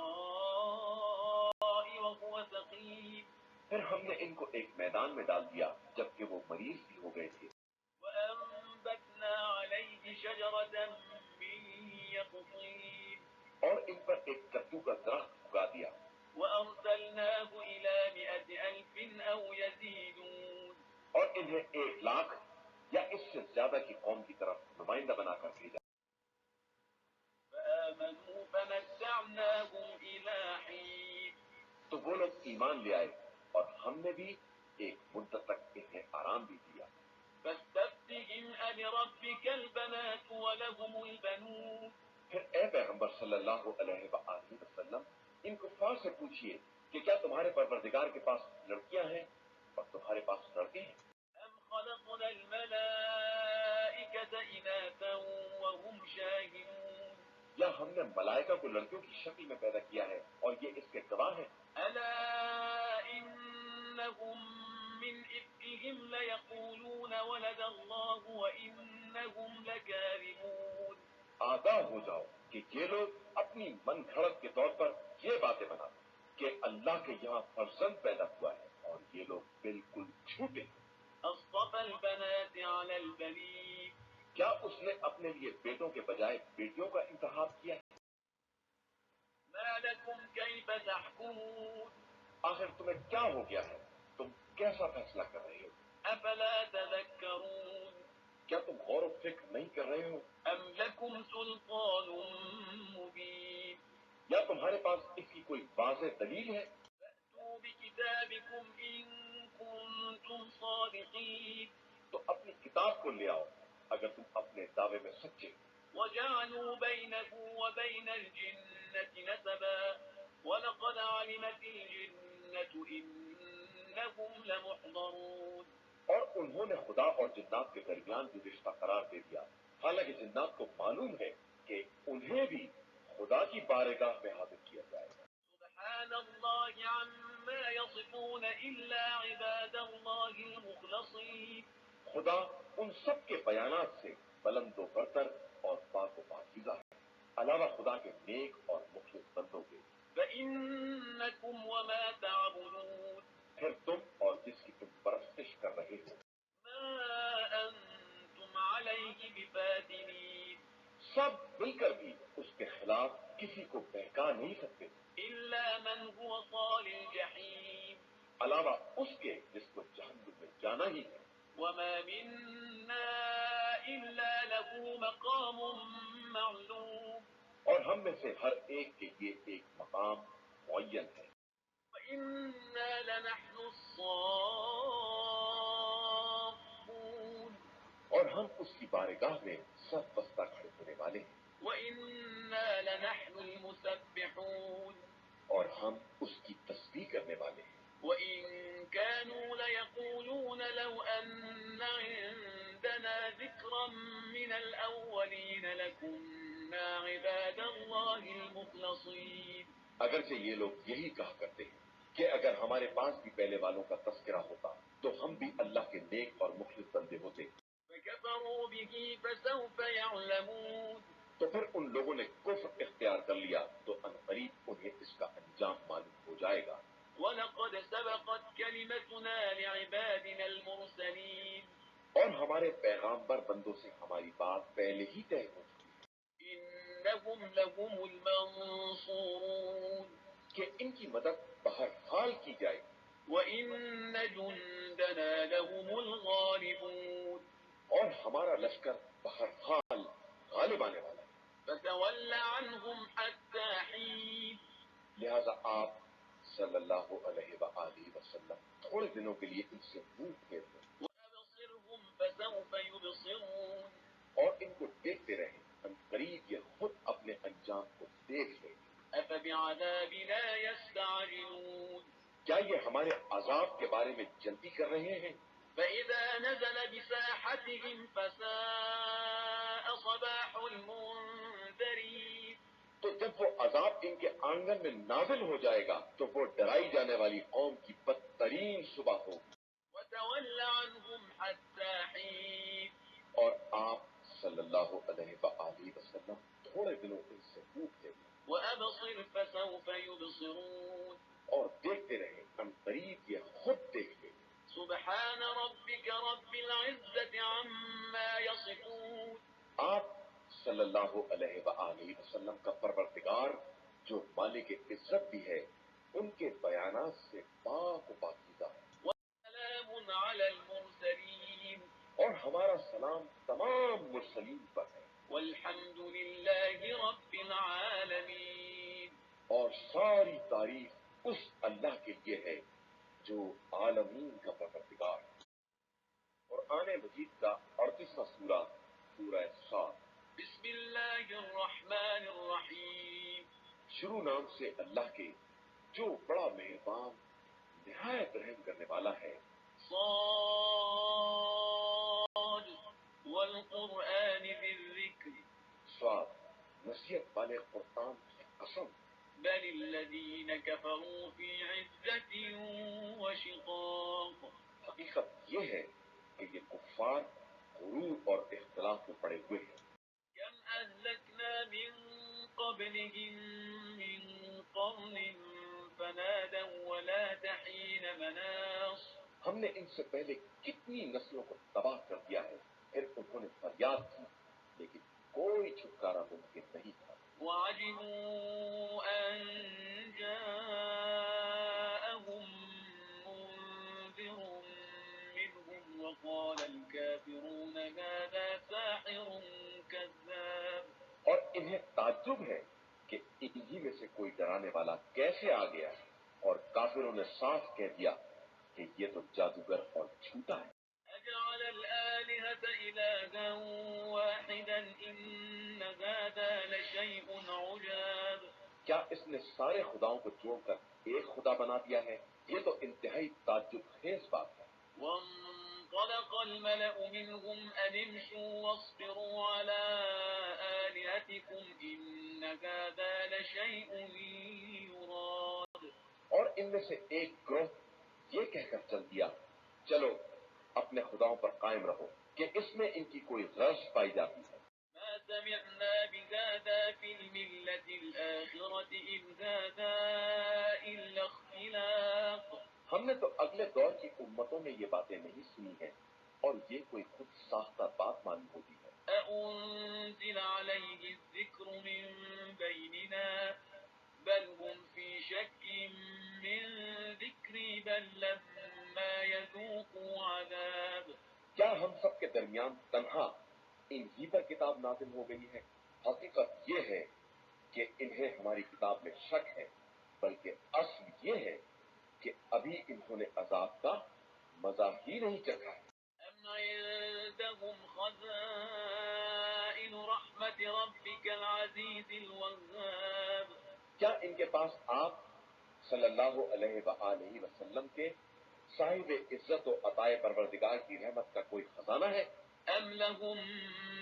وهو سقيم پھر ہم نے ان کو ایک میدان میں ڈال دیا جبکہ وہ مریض بھی ہو گئے تھے، وأنبتنا عليه شجرة من يقطين اور ان پر ایک کدو کا درخت اگا دیا، وأرسلناه إلى 100,000 أو يزيدون اور انہیں 1,00,000 یا اس سے زیادہ کی قوم کی طرف نمائندہ بنا کر بھیجا، فآمنوا فمتعناهم إلى حين تو وہ لوگ ایمان لے آئے اور ہم نے بھی ایک مدت تک انہیں آرام بھی دیا۔ فاستفتهم ألربك البنات ولهم البنون پھر اے پیغمبر صلی اللہ علیہ وآلہ وسلم ان کفار سے پوچھئے کہ کیا تمہارے پروردگار کے پاس لڑکیاں ہیں اور تمہارے پاس لڑکے ہیں؟ أم خلقنا الملائكة إناثا وهم شاهدون یا ہم نے ملائکہ کو لڑکیوں کی شکل میں پیدا کیا ہے اور یہ اس کے گواہ ہیں؟ ألا إنهم من إفكهم ليقولون ولد الله وإنهم لكاذبون آگاہ ہو جاؤ کہ یہ لوگ اپنی من گھڑت کے طور پر یہ باتیں بناتے کہ اللہ کے یہاں فرزند پیدا ہوا ہے، اور یہ لوگ بالکل جھوٹے ہیں۔ أصطفى البنات على البنين کیا اس نے اپنے لیے بیٹوں کے بجائے بیٹیوں کا انتخاب کیا؟ ما لكم كيف تحكمون آخر تمہیں کیا ہو گیا ہے؟ تم کیسا فیصلہ کر رہے ہو؟ أفلا تذكرون کیا تم غور و فکر نہیں کر رہے ہو؟ أم لكم سلطان مبين یا تمہارے پاس اس کی کوئی واضح دلیل ہے؟ فأتوا بكتابكم إن كنتم صادقين تو اپنی کتاب کو لے آؤ اگر تم اپنے دعوے میں سچے ہو۔ وجعلوا بينه وبين الجنة نسبا ولقد علمت الجنة إنهم لمحضرون اور انہوں نے خدا اور جنات کے درمیان بھی رشتہ قرار دے دیا، حالانکہ جنات کو معلوم ہے کہ انہیں بھی خدا کی بارگاہ میں حاضر کیا جائے گا۔ سبحان الله عما يصفون إلا عباد الله المخلصين خدا ان سب کے بیانات سے بلند و برتر اور پاک و پاکیزہ ہے، علاوہ خدا کے نیک اور مخلص بندوں کے۔ فإنكم وما تعبدون پھر تم اور جس کی تم پرستش کر رہے ہو ما أنتم عليه بفاتنين سب مل کر بھی اس کے خلاف کسی کو بہکا نہیں سکتے، إلا من هو صال الجحيم علاوہ اس کے جس کو جہنم میں جانا ہی ہے۔ وما منا إلا له مقام معلوم اور ہم میں سے ہر ایک کے لیے ایک مقام معین ہے، وإنا لنحن الصافون اور ہم اس کی بارگاہ میں سب بستہ کھڑے ہونے والے ہیں، وإنا لنحن المسبحون اور ہم اس کی تسبیح کرنے والے ہیں۔ وإن كانوا ليقولون لو أن عندنا ذكرا من الأولين لكنا عباد الله المخلصين اگرچہ یہ لوگ یہی کہا کرتے ہیں کہ اگر ہمارے پاس بھی پہلے والوں کا تذکرہ ہوتا تو ہم بھی اللہ کے نیک اور مخلص بندے ہوتے، فكفروا به فسوف يعلمون تو پھر ان لوگوں نے کفر اختیار کر لیا تو عنقریب انہیں اس کا انجام معلوم ہو جائے گا۔ ولقد سبقت كلمتنا لعبادنا المرسلين اور ہمارے پیغامبر بندوں سے ہماری بات پہلے ہی طے ہو چکی ہے إنهم لهم المنصورون کہ ان کی مدد بہرحال کی جائے گی، وإن جندنا لهم الغالبون اور ہمارا لشکر بہرحال غالب آنے والا ہے۔ فتول عنهم حتى حين لہذا آپ صلی اللہ علیہ وآلہ وسلم تھوڑے دنوں کے لیے ان سے منہ پھیر لیں وأبصرهم فسوف يبصرون اور ان کو دیکھتے رہیں، عنقریب یہ خود اپنے انجام کو دیکھ لیں گے۔ أفبعذابنا يستعجلون کیا یہ ہمارے عذاب کے بارے میں جلدی کر رہے ہیں؟ فإذا نزل بساحتهم فساء صباح المنذرين تو جب وہ عذاب ان کے آنگن میں نازل ہو جائے گا تو وہ ڈرائی جانے والی قوم کی بدترین صبح ہوگی۔ وتول عنهم حتى حين اور آپ صلی اللہ علیہ وآلہ وسلم تھوڑے دنوں ان سے منہ پھیر لیں وأبصر فسوف يبصرون اور دیکھتے رہیں، عنقریب یہ خود دیکھ لیں گے۔ سبحان ربك رب العزة عما يصفون آپ صلی اللہ علیہ وآلہ وسلم کا پروردگار جو مالک عزت بھی ہے ان کے بیانات سے پاک و پاکیزہ ہے، وسلام على المرسلين اور ہمارا سلام تمام مرسلین پر ہے، والحمد لله رب العالمين اور ساری تعریف اس اللہ کے لیے ہے جو عالمین کا پروردگار ہے۔ قرآن مجید کا 38واں سورہ، سورہ صاد۔ بسم الله الرحمن الرحيم شروع نام سے اللہ کے جو بڑا مہربان نہایت رحم کرنے والا ہے۔ صاد والقرآن ذي الذكر صاد، نصیحت والے قرآن کی قسم، بل الذين كفروا في عزة وشقاق حقیقت یہ ہے کہ یہ کفار غرور اور اختلاف میں پڑے ہوئے ہیں۔ كم أهلكنا من قبلهم من قرن فنادوا ولا تحين مناص ہم نے ان سے پہلے کتنی نسلوں کو تباہ کر دیا ہے، پھر انہوں نے فریاد کی لیکن کوئی چھٹکارا ممکن نہیں تھا. وعجبوا أن جاءهم منذر منهم وقال الكافرون هذا ساحر كذاب. اور انہیں تعجب ہے کہ انہی میں سے کوئی ڈرانے والا کیسے آ گیا اور کافروں نے صاف کہہ دیا کہ یہ تو جادوگر اور جھوٹا ہے. أجعل الآلهة إلها واحدا إن هذا لشيء عجاب. کیا اس نے سارے خداؤں کو جوڑ کر ایک خدا بنا دیا ہے؟ یہ تو انتہائی تعجب خیز بات ہے. وانطلق الملأ منهم أن امشوا واصبروا على آلهتكم إن هذا لشيء يراد. اور ان میں سے ایک گروہ یہ کہہ کر چل دیا چلو اپنے خداؤں پر قائم رہو کہ اس میں ان کی کوئی غرض پائی جاتی ہے. ما سمعنا بهذا في الملة الآخرة إن هذا إلا اختلاق. ہم نے تو اگلے دور کی امتوں میں یہ باتیں نہیں سنی ہیں اور یہ کوئی خود ساختہ بات معلوم ہوتی ہے. أأنزل عليه الذكر من بيننا بل هم في شك من ذكري بل لما يذوقوا عذاب. کیا ہم سب کے درمیان تنہا انہی پر کتاب نازل ہو گئی ہے؟ حقیقت یہ ہے کہ انہیں ہماری کتاب میں شک ہے بلکہ اصل یہ ہے کہ ابھی انہوں نے عذاب کا مزہ ہی نہیں چکھا ہے. أم عندهم خزائن رحمة ربك العزيز الوهاب. کیا ان کے پاس آپ صلی اللہ علیہ وآلہ وسلم کے صاحب عزت و عطائے پروردگار کی رحمت کا کوئی خزانہ ہے؟ أم لهم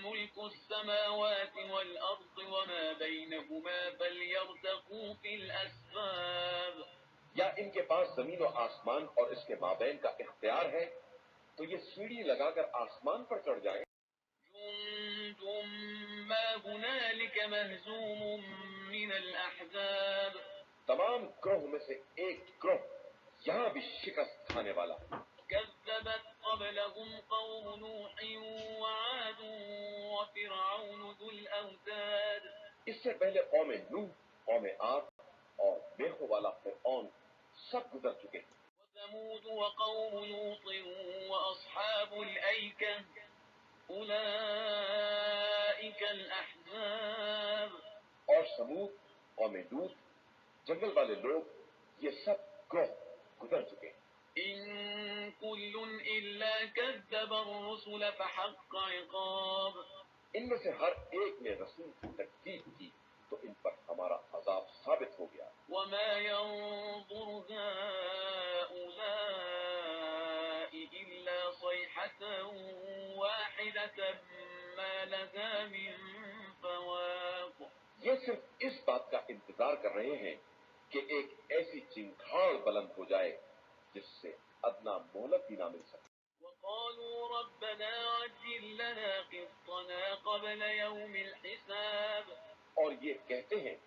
ملك السماوات والأرض وما بينهما فليرتقوا في الأسباب. یا ان کے پاس زمین و آسمان اور اس کے مابین کا اختیار ہے تو یہ سیڑھی لگا کر آسمان پر چڑھ جائیں. جند ما هنالك مهزوم من الأحزاب. تمام گروہ میں سے ایک گروہ یہاں بھی شکست کھانے والا. كذبت قبلهم قوم نوح وعاد وفرعون ذو الأوتاد. اس سے پہلے قوم نوح، قوم عاد اور بیخو والا فرعون سب گزر چکے ہیں. وثمود وقوم لوط وأصحاب الأيكة أولئك الأحزاب. اور سمود، قوم لوط، جنگل والے لوگ یہ سب گروہ گزر چکے ہیں. إن كل إلا كذب الرسل فحق عقاب. ان میں سے ہر ایک نے رسول کی تکذیب کی تو ان پر ہمارا عذاب ثابت ہو گیا. وما ينظر هؤلاء إلا صيحة واحدة ما لها من فواق. یہ صرف اس بات کا انتظار کر رہے ہیں کہ ایک ایسی چنگھاڑ بلند ہو جائے جس سے ادنا مہلت بھی نہ مل سکے. وقالوا ربنا عجل لنا قسطنا قبل يوم الحساب. اور یہ کہتے ہیں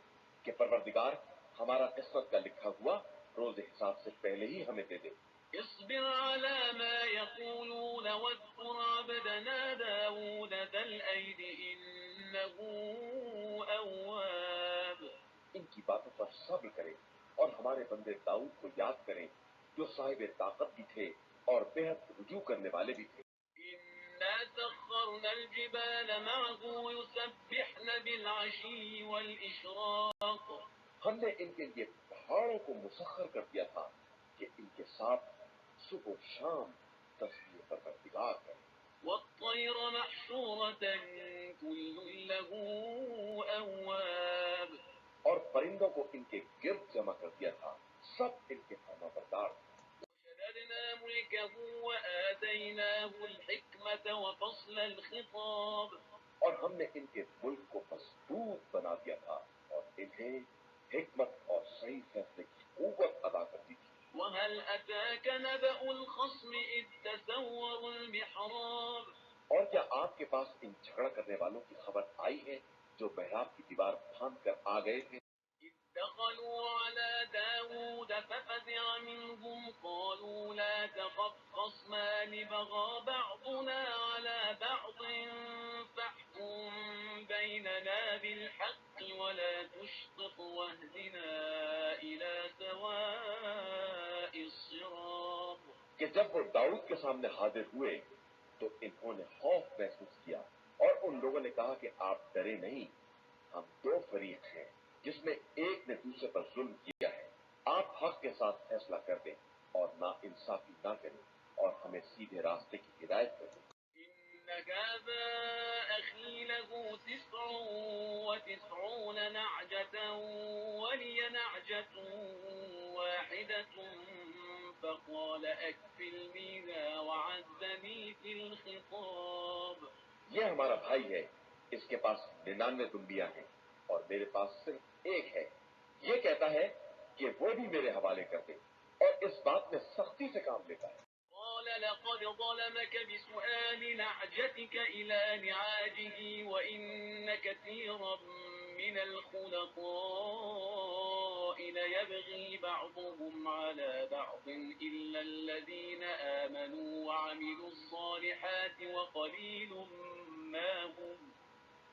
کہ پروردگار ہمارا قسمت کا لکھا ہوا روز حساب سے پہلے ہی ہمیں دے دے. اصبر على ما يقولون واذكر عبدنا داود ذا الأيد إنه أواب. ان کی باتوں پر صبر کریں اور ہمارے بندے داؤد کو یاد کریں جو صاحب طاقت بھی تھے اور بہت رجوع کرنے والے بھی تھے. إنا سخرنا الجبال معه يسبحن بالعشي والإشراق. ہم نے ان کے لیے پہاڑوں کو مسخر کر دیا تھا کہ ان کے ساتھ صبح و شام تسبیح پروردگار کریں. والطير محشورة كل له أواب. اور پرندوں کو ان کے گرد جمع کر دیا تھا، سب ان کے فرما بردار تھے. وشددنا ملكه وآتيناه الحكمة وفصل الخطاب. اور ہم نے ان کے ملک کو مضبوط بنا دیا تھا اور انہیں حکمت اور صحیح فیصلے کی قوت ادا کر دی تھی. وهل أتاك نبأ الخصم إذ تسوروا المحراب. اور کیا آپ کے پاس ان جھگڑا کرنے والوں کی خبر آئی ہے جو محراب کی دیوار پھاند کر آ گئے تھے؟ إذ دخلوا على داود ففزع منهم قالوا لا تخف خصمان بغى بعضنا على بعض ولا تشطط واهدنا إلى سواء الصراط. کہ جب وہ داؤد کے سامنے حاضر ہوئے تو انہوں نے خوف محسوس کیا اور ان لوگوں نے کہا کہ آپ ڈرے نہیں، ہم دو فریق ہیں جس میں ایک نے دوسرے پر ظلم کیا ہے، آپ حق کے ساتھ فیصلہ کر دیں اور نا انصافی نہ کریں اور ہمیں سیدھے راستے کی ہدایت کر دیں. إن هذا أخي له 99 نعجة ولي نعجة واحدة فقال أكفلنيها وعزني في الخطاب. یہ ہمارا بھائی ہے، اس کے پاس 99 دمبیاں ہیں اور میرے پاس صرف ایک ہے. یہ کہتا ہے کہ وہ بھی میرے حوالے کر دے اور اس بات میں سختی سے کام لیتا ہے. قال لقد ظلمك بسؤال نعجتك إلى نعاجه وإن كثيرا من الخلطاء ليبغي بعضهم على بعض إلا الذين آمنوا وعملوا الصالحات وقليل ما هم.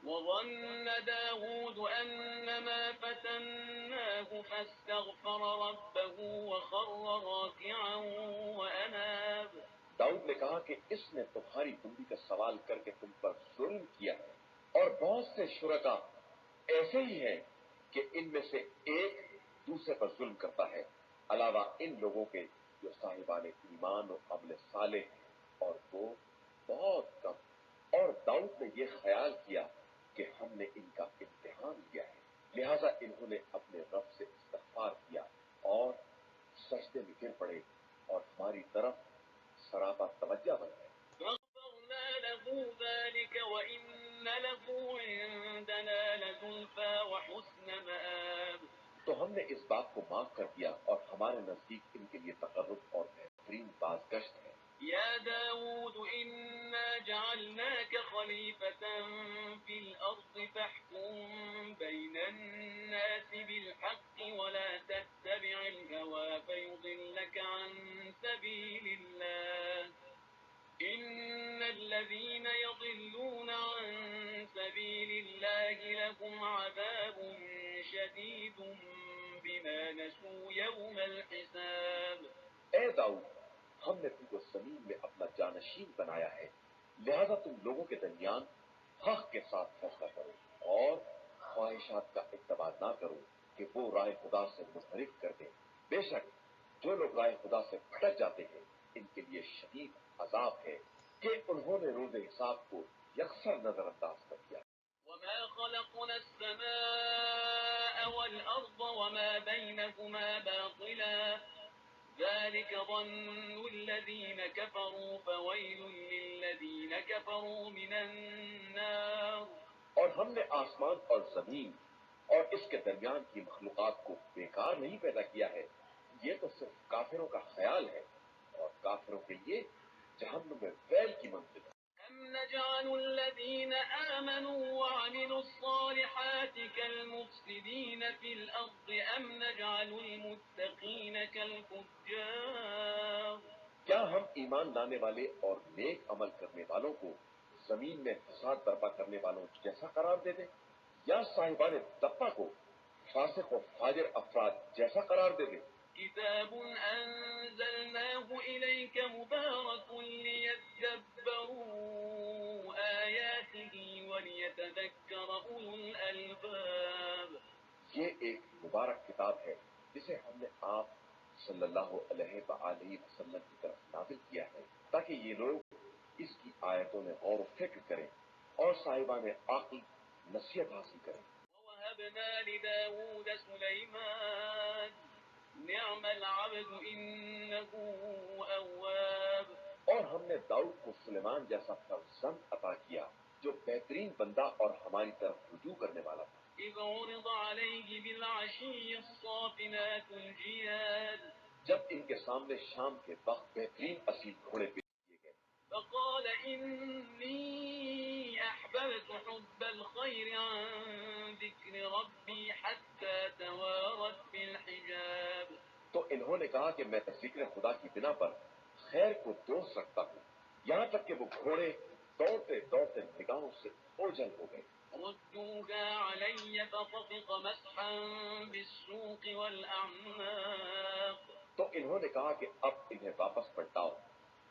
وظن داود أنما فتناه فاستغفر ربه وخر راكعا وأناب. داؤد نے کہا کہ اس نے تمہاری دمبی کا سوال کر کے تم پر ظلم کیا ہے اور بہت سے شرکا ایسے ہی ہیں کہ ان میں سے ایک دوسرے پر ظلم کرتا ہے علاوہ ان لوگوں کے جو صاحبان ایمان و عمل صالح ہیں اور وہ بہت کم. اور داؤد نے یہ خیال کیا کہ ہم نے ان کا امتحان لیا ہے، لہذا انہوں نے اپنے رب سے استغفار کیا اور سجدے میں گر پڑے اور ہماری طرف سراپا توجہ بن گئے. فغفرنا له ذلك وإن له عندنا لزلفى وحسن مآب. تو ہم نے اس بات کو معاف کر دیا اور ہمارے نزدیک ان کے لیے تقرب اور بہترین بازگشت ہے. يا داود إنا جعلناك خليفة في الأرض فاحكم بين الناس بالحق ولا تتبع الهوى فيضلك عن سبيل الله. إن الذين يضلون عن سبيل الله لهم عذاب شديد بما نسوا يوم الحساب. اے داؤد، ہم نے تم کو زمین میں اپنا جانشین بنایا ہے، لہذا تم لوگوں کے درمیان حق کے ساتھ فیصلہ کرو اور خواہشات کا اتباع نہ کرو کہ وہ رائے خدا سے منحرف کر دیں. بے شک جو لوگ رائے خدا سے بھٹک جاتے ہیں ان کے لیے شدید عذاب ہے کہ انہوں نے روز حساب کو یکسر نظر انداز کر دیا. وما خلقنا السماء والأرض وما بينهما باطلا ذلك ظن الذين كفروا فويل للذين كفروا من النار. اور ہم نے آسمان اور زمین اور اس کے درمیان کی مخلوقات کو بیکار نہیں پیدا کیا ہے، یہ تو صرف کافروں کا خیال ہے اور کافروں کے لیے جہنم میں ویل کی منزل ہے. أم نجعل الذين آمنوا وعملوا الصالحات كالمفسدين في الأرض أم نجعل المتقين كالفجار. کیا ہم ایمان لانے والے اور نیک عمل کرنے والوں کو زمین میں فساد برپا کرنے والوں جیسا قرار دے دیں یا صاحبان تقوی کو فاسق و فاجر افراد جیسا قرار دے دیں؟ كتاب أنزلناه إليك مبارك ليدبروا آياته وليتذكر أولو الألباب. یہ ایک مبارک کتاب ہے جسے ہم نے آپ صلی اللہ علیہ وآلہ وسلم کی طرف نازل کیا ہے تاکہ یہ لوگ اس کی آیتوں میں غور و فکر کریں اور صاحبان عقل نصیحت حاصل کریں. ووهبنا لداود سليمان نعم العبد إنه أواب. اور ہم نے داؤد کو سلیمان جیسا فرزند عطا کیا جو بہترین بندہ اور ہماری طرف رجوع کرنے والا تھا. إذ عرض عليه بالعشي الصافنات الجياد جب ان کے سامنے شام کے وقت بہترین اصیل گھوڑے پیش کیے گئے فقال إني أحببت حب الخير عن ذكر ربي حتى توارت بالحجاب. تو انہوں نے کہا کہ میں ذکر خدا کی بنا پر خیر کو دوست رکھتا ہوں، یہاں تک کہ وہ گھوڑے دوڑتے دوڑتے نگاہوں سے اوجھل ہو گئے. ردوها علي فطفق مسحا بالسوق والأعناق. تو انہوں نے کہا کہ اب انہیں واپس پلٹاؤ.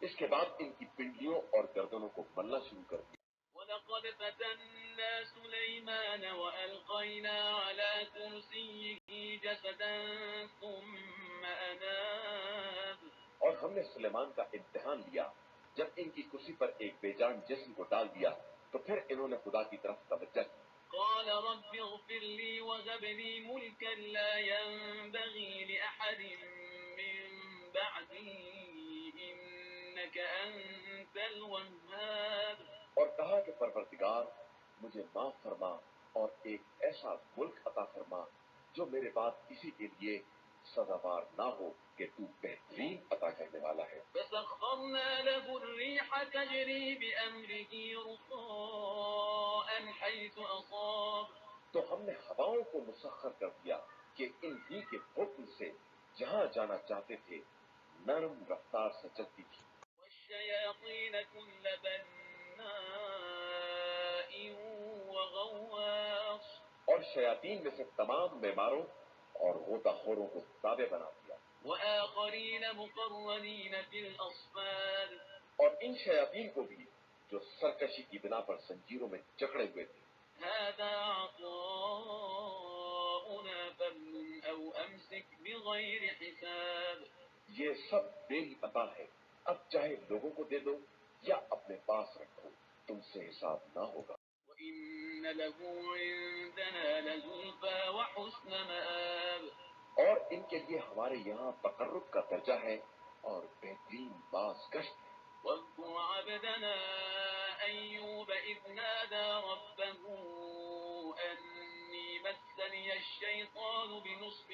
اس کے بعد ان کی پنڈلیوں اور گردنوں کو ملنا شروع کر دیا. وَلَقَدْ فَتَنَّا سُلَيْمَانَ وَأَلْقَيْنَا عَلَى كُرْسِيِّهِ جَسَدًا ثُمَّ أَنَابَ. اور ہم نے سلیمان کا امتحان لیا. جب ان کی کرسی پر ایک بے جان جسم کو ڈال دیا تو پھر انہوں نے خدا کی طرف توجہ کی. قال رب اغفر لي وهب لي ملكا لا ينبغي لأحد من بعدي إنك أنت الوهاب. اور کہا کہ پروردگار مجھے معاف فرما اور ایک ایسا ملک عطا فرما جو میرے بعد کسی کے لیے سزاوار نہ ہو کہ تو بہترین عطا کرنے والا ہے. فسخرنا له الريح تجري بأمره رخاء حيث أصاب. تو ہم نے ہواؤں کو مسخر کر دیا کہ ان ہی کے حکم سے جہاں جانا چاہتے تھے نرم رفتار سے چلتی تھی. والشياطين كل بناء وغواص. اور شیاطین میں سے تمام بیماروں اور غوطہ خوروں کو تابع بنا دیا. وآخرين مقرنين في الأصفاد. اور ان شیاطین کو بھی جو سرکشی کی بنا پر زنجیروں میں جکڑے ہوئے تھے. هذا عطاؤنا فامنن أو أمسك بغير حساب. یہ سب میری عطا ہے، اب چاہے لوگوں کو دے دو یا اپنے پاس رکھو، تم سے حساب نہ ہوگا. وإن له عندنا لزلفى وحسن مآب. اور ان کے لیے ہمارے یہاں تقرب کا درجہ ہے اور بہترین باز گشت ہے. واذكر عبدنا أيوب إذ نادى ربه أني مسني الشيطان بنصب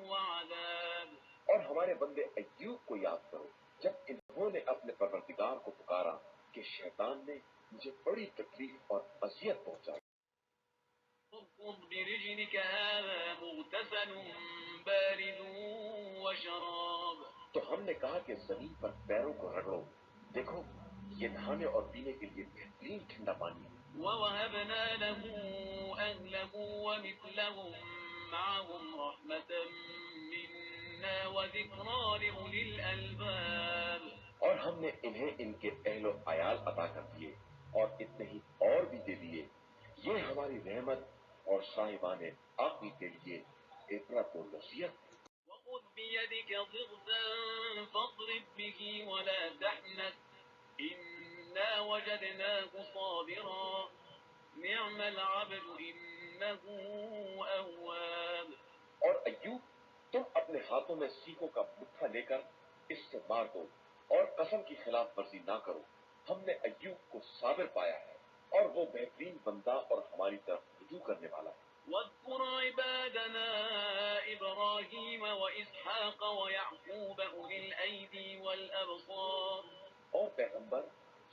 وعذاب. اور ہمارے بندے ایوب کو یاد کرو جب انہوں نے اپنے پروردگار کو پکارا کہ شیطان نے مجھے بڑی تکلیف اور اذیت پہنچائی. اركض برجلك هذا مغتسل بارد وشراب. تو ہم نے کہا کہ زمین پر پیروں کو رگڑو، دیکھو یہ نہانے اور پینے کے لیے بہترین ٹھنڈا پانی ہے. ووهبنا له أهله ومثلهم معهم رحمة منا وذكرى لأولي الألباب. اور ہم نے انہیں ان کے اہل و عیال عطا کر دیے اور اتنے ہی اور بھی دے دیے. یہ ہماری رحمت اور صاحبان عقل کے لیے عبرت و نصیحت ہے. وخذ بيدك ضغثا فاضرب به ولا تحنث إنا وجدناه صابرا نعم العبد إنه أواب. اور ایوب تم اپنے ہاتھوں میں سیخوں کا مٹھا لے کر اس سے مار دو اور قسم کی خلاف ورزی نہ کرو، ہم نے ایوب کو صابر پایا ہے اور وہ بہترین بندہ اور ہماری طرف رجوع کرنے والا ہے. واذكر عبادنا إبراهيم وإسحاق ويعقوب أولي الأيدي والأبصار. اور پیغمبر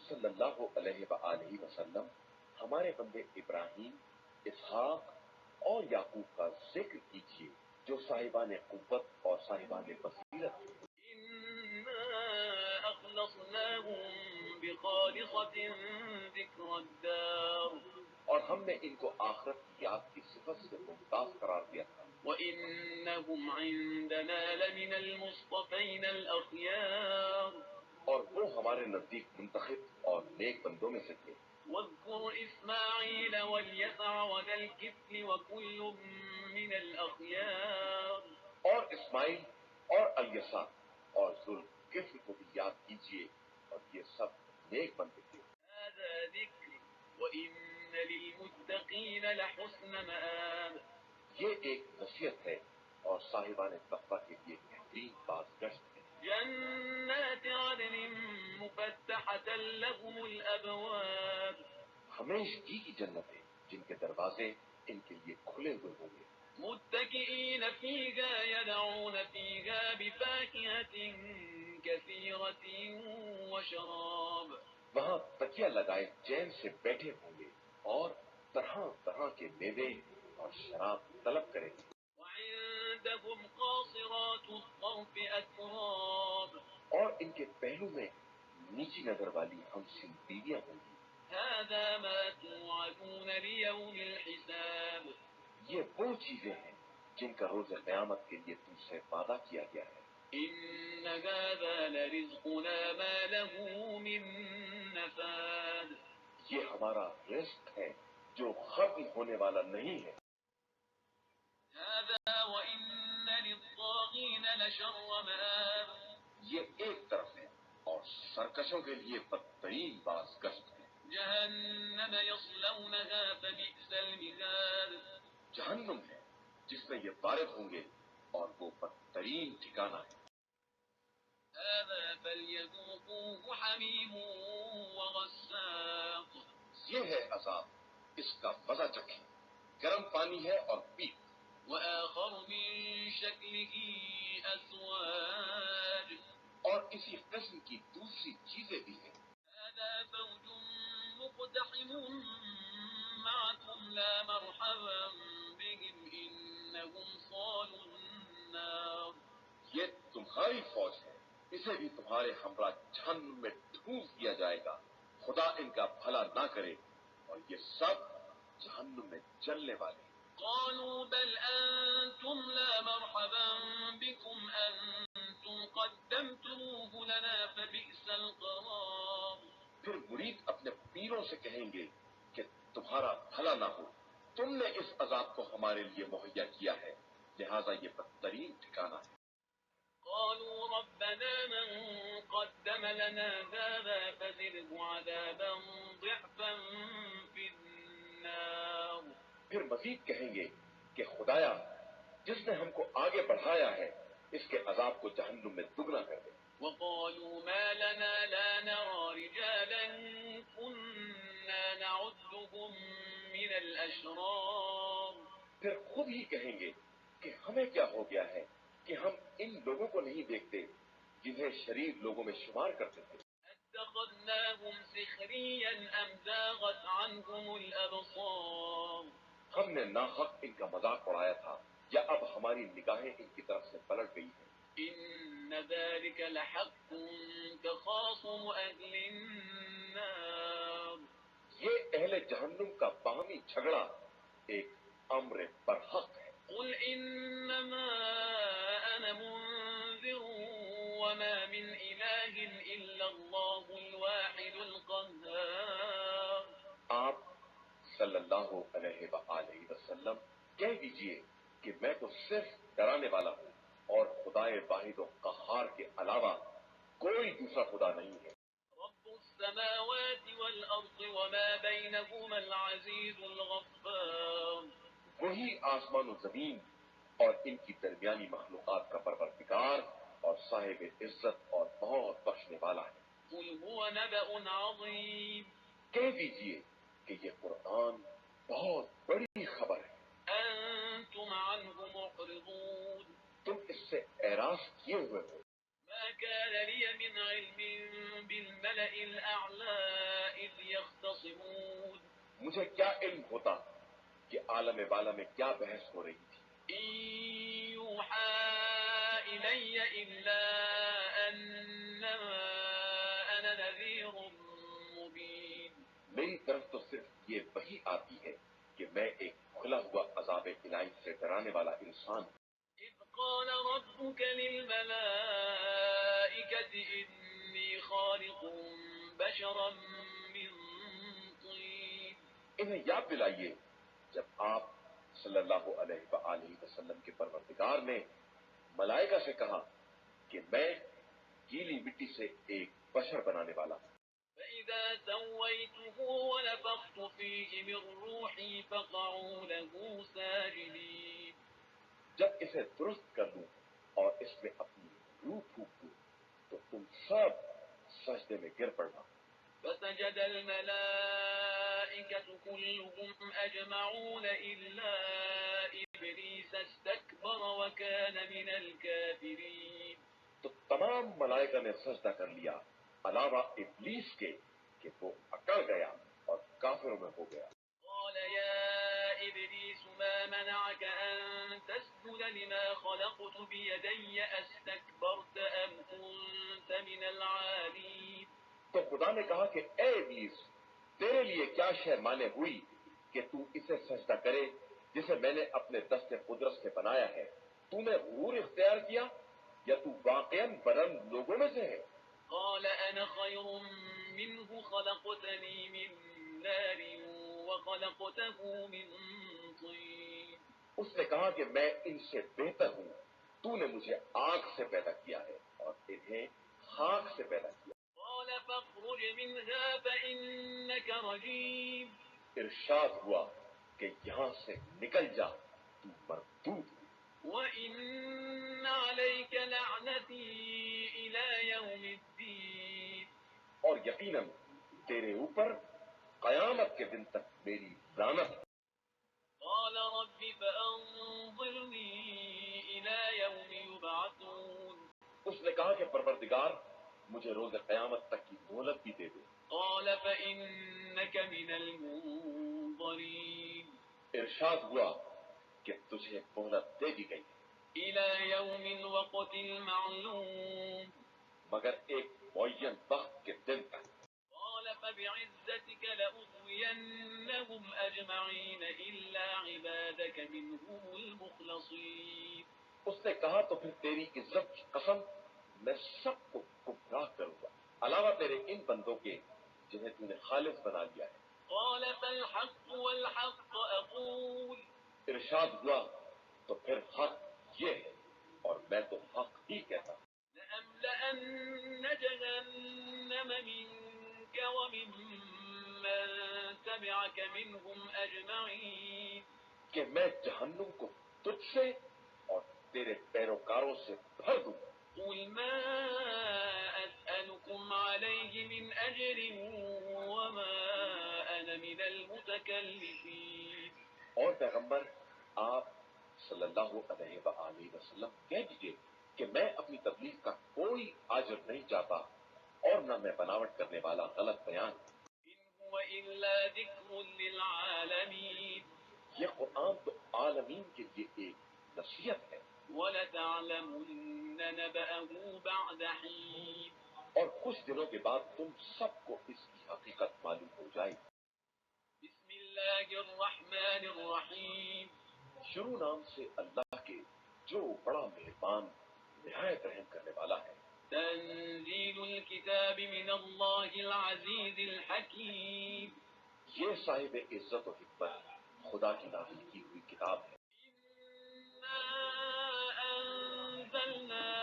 صلی اللہ علیہ وآلہ وسلم ہمارے بندے ابراہیم، اسحاق اور یعقوب کا ذکر کیجیے جو صاحبان قوت اور صاحبان بصیرت تھے. إنا أخلصناهم بخالصة ذكر الدار. اور ہم نے ان کو آخرت کی یاد کی صفت سے ممتاز قرار دیا تھا. وإنهم عندنا لمن المصطفين الأخيار. اور وہ ہمارے نزدیک منتخب اور نیک بندوں میں سے تھے. واذكر إسماعيل واليسع وذا الكفل وكل من الأخيار. اور اسماعیل اور الیسع اور ذوالکفل کو بھی یاد کیجیے اور یہ سب نیک بندے تھے. هذا ذكر وإن للمتقين لحسن مآب. یہ ایک نصیحت ہے اور صاحبان تقویٰ کے لیے بہترین بازگشت ہے. جنات عدن مفتحة لهم الأبواب. ہمیشگی کی جنتیں جن کے دروازے ان کے لیے کھلے ہوئے ہوں گے. متكئين فيها يدعون فيها بفاكهة كثيرة وشراب. وہاں تکیہ لگائے چین سے بیٹھے ہوں گے اور طرح طرح کے میوے اور شراب طلب کریں گے. وعندهم قاصرات الطرف أتراب. اور ان کے پہلو میں نیچی نظر والی ہمسن بیویاں ہوں گی. هذا ما توعدون ليوم الحساب. یہ وہ چیزیں ہیں جن کا روز قیامت کے لیے تم سے وعدہ کیا گیا ہے. إن هذا لرزقنا ما له من نفاد. یہ ہمارا رزق ہے جو ختم ہونے والا نہیں ہے. هذا وإن للطاغين لشر مآب. یہ ایک طرف ہے اور سرکشوں کے لیے بدترین باز گشت ہے. جهنم يصلونها فبئس المهاد. جہنم ہے جس میں یہ وارد ہوں گے اور وہ بدترین ٹھکانہ ہے. هذا فليذوقوه حميم وغساق. یہ ہے عذاب، اس کا مزہ چکھیں، گرم پانی ہے اور پیپ. وآخر من شكله أزواج. اور اسی قسم کی دوسری چیزیں بھی ہیں. هذا فوج مقتحم معكم لا مرحبا بهم إنهم صالوا النار. یہ تمہاری فوج ہے، اسے بھی تمہارے ہمراہ جہنم میں ڈھونس دیا جائے گا، خدا ان کا بھلا نہ کرے، اور یہ سب جہنم میں جلنے والے ہیں. قالوا بل أنتم لا مرحبا بكم أنتم قدمتموه لنا فبئس القرار. پھر مرید اپنے پیروں سے کہیں گے کہ تمہارا بھلا نہ ہو، تم نے اس عذاب کو ہمارے لیے مہیا کیا ہے، لہذا یہ بدترین ٹھکانہ ہے. قالوا ربنا من قدم لنا هذا فزده عذابا ضعفا في النار. پھر مزید کہیں گے کہ خدایا جس نے ہم کو آگے بڑھایا ہے اس کے عذاب کو جہنم میں دگنا کر دے. وقالوا ما لنا لا نرى رجالا كنا نعدهم من الأشرار. پھر خود ہی کہیں گے کہ ہمیں کیا ہو گیا ہے کہ ہم ان لوگوں کو نہیں دیکھتے جنہیں شریر لوگوں میں شمار کرتے تھے. اتخذناهم سخريا أم زاغت عنهم الأبصار. ہم نے ناحق ان کا مذاق اڑایا تھا یا اب ہماری نگاہیں ان کی طرف سے پلٹ گئی ہیں. إن ذلك لحق تخاصم أهل النار. یہ اہل جہنم کا باہمی جھگڑا ایک امر برحق ہے. قل إنما أنا منذر وما من إله إلا الله الواحد القهار. آپ صلی اللہ علیہ وآلہ وسلم کہہ دیجئے کہ میں تو صرف ڈرانے والا ہوں اور خدائے واحد و قہار کے علاوہ کوئی دوسرا خدا نہیں ہے. رب السماوات والأرض وما بينهما العزيز الغفار. وہی آسمان و زمین اور ان کی درمیانی مخلوقات کا پروردگار اور صاحب عزت اور بہت بخشنے والا ہے. قل هو نبأ عظيم. کہہ دیجئے کہ یہ قرآن بہت بڑی خبر ہے. أنتم عنه معرضون. تم اس سے اعراض کیے ہوئے ہو. ما كان لي من علم بالملأ الأعلى إذ يختصمون. مجھے کیا علم ہوتا کہ عالم بالا میں کیا بحث ہو رہی تھی. إن يوحى إلي إلا أنما أنا نذير مبين. میری طرف تو صرف یہ وحی آتی ہے کہ میں ایک کھلا ہوا عذاب الہی سے ڈرانے والا انسان ہوں. إذ قال ربك للملائكة إني خالق بشرا من طين. انہیں یاد دلائیے جب آپ صلی اللہ علیہ وآلہ وسلم کے پروردگار نے ملائکہ سے کہا کہ میں گیلی مٹی سے ایک بشر بنانے والا ہوں. فإذا سويته ونفخت فيه من روحي فقعوا له ساجدين. جب اسے درست کر دوں اور اس میں اپنی روح پھونک دوں تو تم سب سجدے میں گر پڑنا. فسجد الملائكة كلهم أجمعون إلا إبليس استكبر وكان من الكافرين. تو تمام ملائکہ نے سجدہ کر لیا علاوہ ابلیس کے کہ وہ اکڑ گیا اور کافروں میں ہو گیا. قال يا إبليس ما منعك أن تسجد لما خلقت بيدي أستكبرت أم كنت من العالين. تو خدا نے کہا کہ اے ابلیس تیرے لیے کیا شے مانے ہوئی کہ تو اسے سجدہ کرے جسے میں نے اپنے دست قدرت سے بنایا ہے؟ تو نے غرور اختیار کیا یا تو واقعاً بلند لوگوں میں سے ہے؟ قال أنا خير منه خلقتني من نار وخلقته من طين. اس نے کہا کہ میں ان سے بہتر ہوں، تو نے مجھے آگ سے پیدا کیا ہے اور انہیں خاک سے پیدا کیا۔ قال فاخرج منها فإنك رجيم. ارشاد ہوا کہ یہاں سے نکل جا، تو مردود ہے۔ وإن عليك لعنتي إلى يوم الدين. اور یقیناً تیرے اوپر قیامت کے دن تک میری لعنت ہے۔ قال رب فأنظرني إلى يوم يبعثون. اس نے کہا کہ پروردگار مجھے روز قیامت تک کی مہلت بھی دے دے۔ قال فإنك من المنظرين. ارشاد ہوا کہ تجھے مہلت دے دی گئی إلى يوم الوقت المعلوم. مگر ایک معین وقت کے دن تک۔ قال فبعزتك لأغوينهم أجمعين إلا عبادك منهم المخلصين. اس نے کہا تو پھر تیری عزت کی قسم میں سب کو گمراہ کروں گا علاوہ تیرے ان بندوں کے جنہیں تو نے خالص بنا لیا ہے۔ قال فالحق والحق أقول. ارشاد ہوا تو پھر حق یہ ہے اور میں تو حق ہی کہتا ہوں۔ لأملأن جهنم منك وممن تبعك منهم أجمعين. کہ میں جہنم کو تجھ سے اور تیرے پیروکاروں سے بھر دوں۔ قل ما أسألكم عليه من أجر وما أنا من المتكلفين. اور پیغمبر آپ صلی اللہ علیہ وآلہ وسلم کہہ دیجئے کہ میں اپنی تبلیغ کا کوئی اجر نہیں چاہتا اور نہ میں بناوٹ کرنے والا غلط بیان۔ إن هو إلا ذكر للعالمين. یہ قرآن تو عالمین کے لیے ایک نصیحت ہے۔ وَلَتَعْلَمُنَّ نَبَأَهُ بَعْدَ حِينٍ. اور کچھ دنوں کے بعد تم سب کو اس کی حقیقت معلوم ہو جائے گی۔ بسم الله الرحمن الرحيم. شروع نام سے اللہ کے جو بڑا مہربان نہایت رحم کرنے والا ہے۔ تنزيل الكتاب من الله العزيز الحكيم. یہ صاحب عزت و حکمت خدا کی نازل کی ہوئی کتاب ہے۔ إنا أنزلنا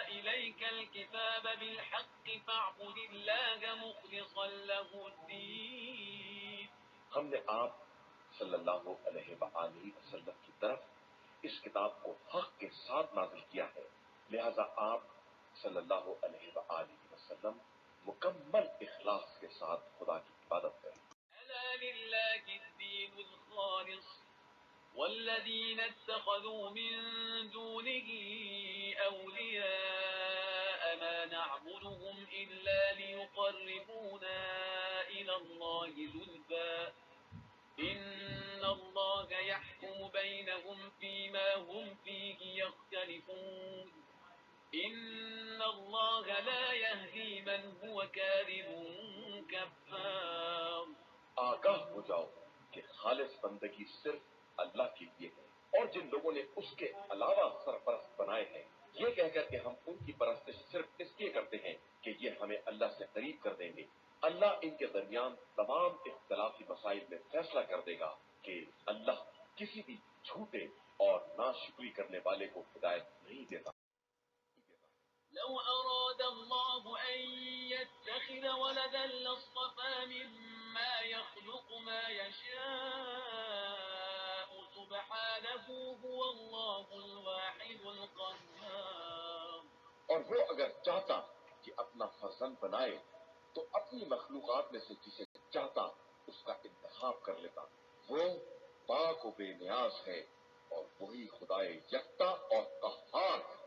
إليك الكتاب بالحق فاعبد الله مخلصا له الدين. ہم نے آپ صلی اللہ علیہ وآلہ وسلم کی طرف اس کتاب کو حق کے ساتھ نازل کیا ہے، لہذا آپ صلی اللہ علیہ وآلہ وسلم مکمل اخلاص کے ساتھ خدا کی عبادت کریں۔ ألا لله الدين الخالص والذين اتخذوا من دونه أولياء ما نعبدهم إلا ليقربونا إلى الله زلفى إن الله يحكم بينهم فيما هم فيه يختلفون إن الله لا يهدي من هو كاذب كفار. آگاہ ہو جاؤ کہ خالص بندگی صرف اللہ کے لیے ہے، اور جن لوگوں نے اس کے علاوہ سرپرست بنائے ہیں یہ کہہ کر کہ ہم ان کی پرستش صرف اس لیے کرتے ہیں کہ یہ ہمیں اللہ سے قریب کر دیں گے، اللہ ان کے درمیان تمام اختلافی مسائل میں فیصلہ کر دے گا کہ اللہ کسی بھی جھوٹے اور ناشکری کرنے والے کو ہدایت نہیں دیتا۔ لو أراد الله أن يتخذ ولدا لاصطفى مما يخلق ما يشاء سبحانه هو الله الواحد القهار. اور وہ اگر چاہتا کہ اپنا فرزند بنائے تو اپنی مخلوقات میں سے جسے چاہتا اس کا انتخاب کر لیتا، وہ پاک و بے نیاز ہے اور وہی خدائے یکتا اور قہار ہے۔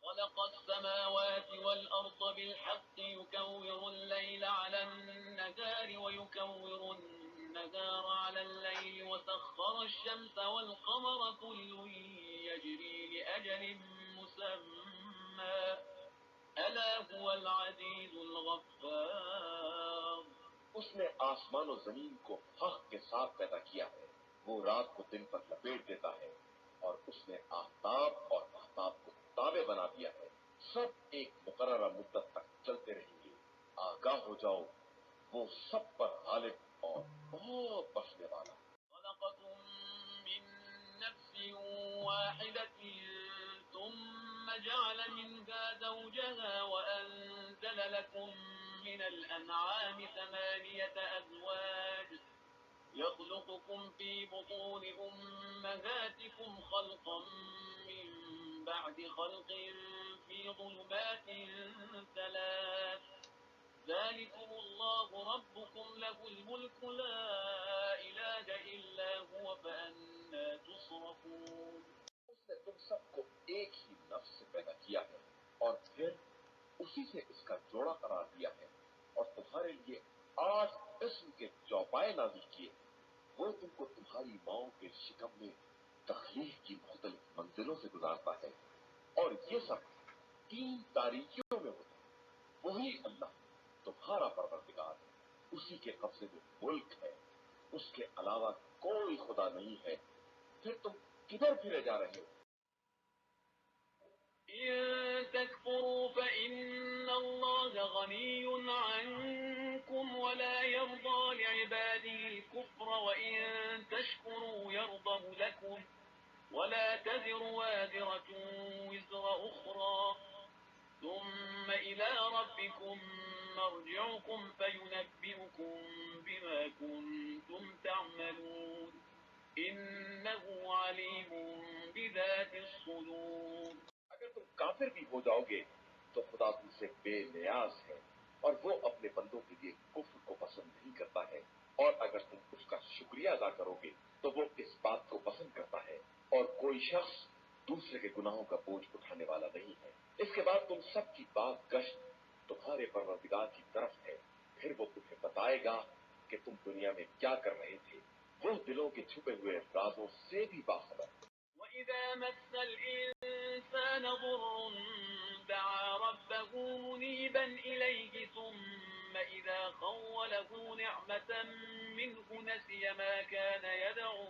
خلق السماوات والأرض بالحق يكور الليل على النهار ويكور النهار على الليل وسخر الشمس والقمر كل يجري لأجل مسمى ألا هو العزيز الغفار. اس نے آسمان و زمین کو حق کے ساتھ پیدا کیا ہے، وہ رات کو دن پر لپیٹ دیتا ہے، اور اس نے آفتاب اور مہتاب کو تابع بنا دیا ہے، سب ایک مقررہ مدت تک چلتے رہیں گے۔ آگاہ ہو جاؤ، وہ سب پر غالب اور بہت بخشنے والا۔ خلقكم من نفس واحدة ثم جعل منها زوجها وأنزل لكم من الأنعام 8 أزواج يخلقكم في بطون أمهاتكم خلقا من بعد خلق في ظلمات 3 ذلكم الله ربكم له الملك لا إله إلا هو فأنا تصرفون۔ اس نے تم سب کو ایک ہی نفس سے پیدا کیا ہے اور پھر اسی سے اس کا جوڑا قرار دیا ہے، اور تمہارے لیے 8 قسم کے چوپائے نازل کیے ہیں۔ وہ تم کو تمہاری ماؤں کے شکم میں تخلیق کی مختلف منزلوں سے گزارتا ہے، اور یہ سب 3 تاریکیوں میں ہوتا ہے۔ وہی اللہ تمہارا پروردگار ہے، اسی کے قبضے میں ملک ہے، اس کے علاوہ کوئی خدا نہیں ہے، پھر تم کدھر پھرے جا رہے ہو؟ إن تكفروا فإن الله غني عنكم ولا يرضى لعباده الكفر وإن تشكروا يرضه لكم ولا تزر وازرة وزر أخرى ثم إلى ربكم مرجعكم فينبئكم بما كنتم تعملون إنه عليم بذات الصدور۔ اگر تم کافر بھی ہو جاؤ گے تو خدا تم سے بے نیاز ہے، اور وہ اپنے بندوں کے لیے کفر کو پسند نہیں کرتا ہے، اور اگر تم اس کا شکریہ ادا کرو گے تو وہ اس بات کو پسند کرتا ہے، اور کوئی شخص دوسرے کے گناہوں کا بوجھ اٹھانے والا نہیں ہے۔ اس کے بعد تم سب کی باز گشت تمہارے پروردگار کی طرف ہے، پھر وہ تمہیں بتائے گا کہ تم دنیا میں کیا کر رہے تھے، وہ دلوں کے چھپے ہوئے رازوں سے بھی باخبر ہے۔ وإذا مس الإنسان ضر دعا ربه منيبا إليه ثم إذا خوله نعمة منه نسي ما كان يدعو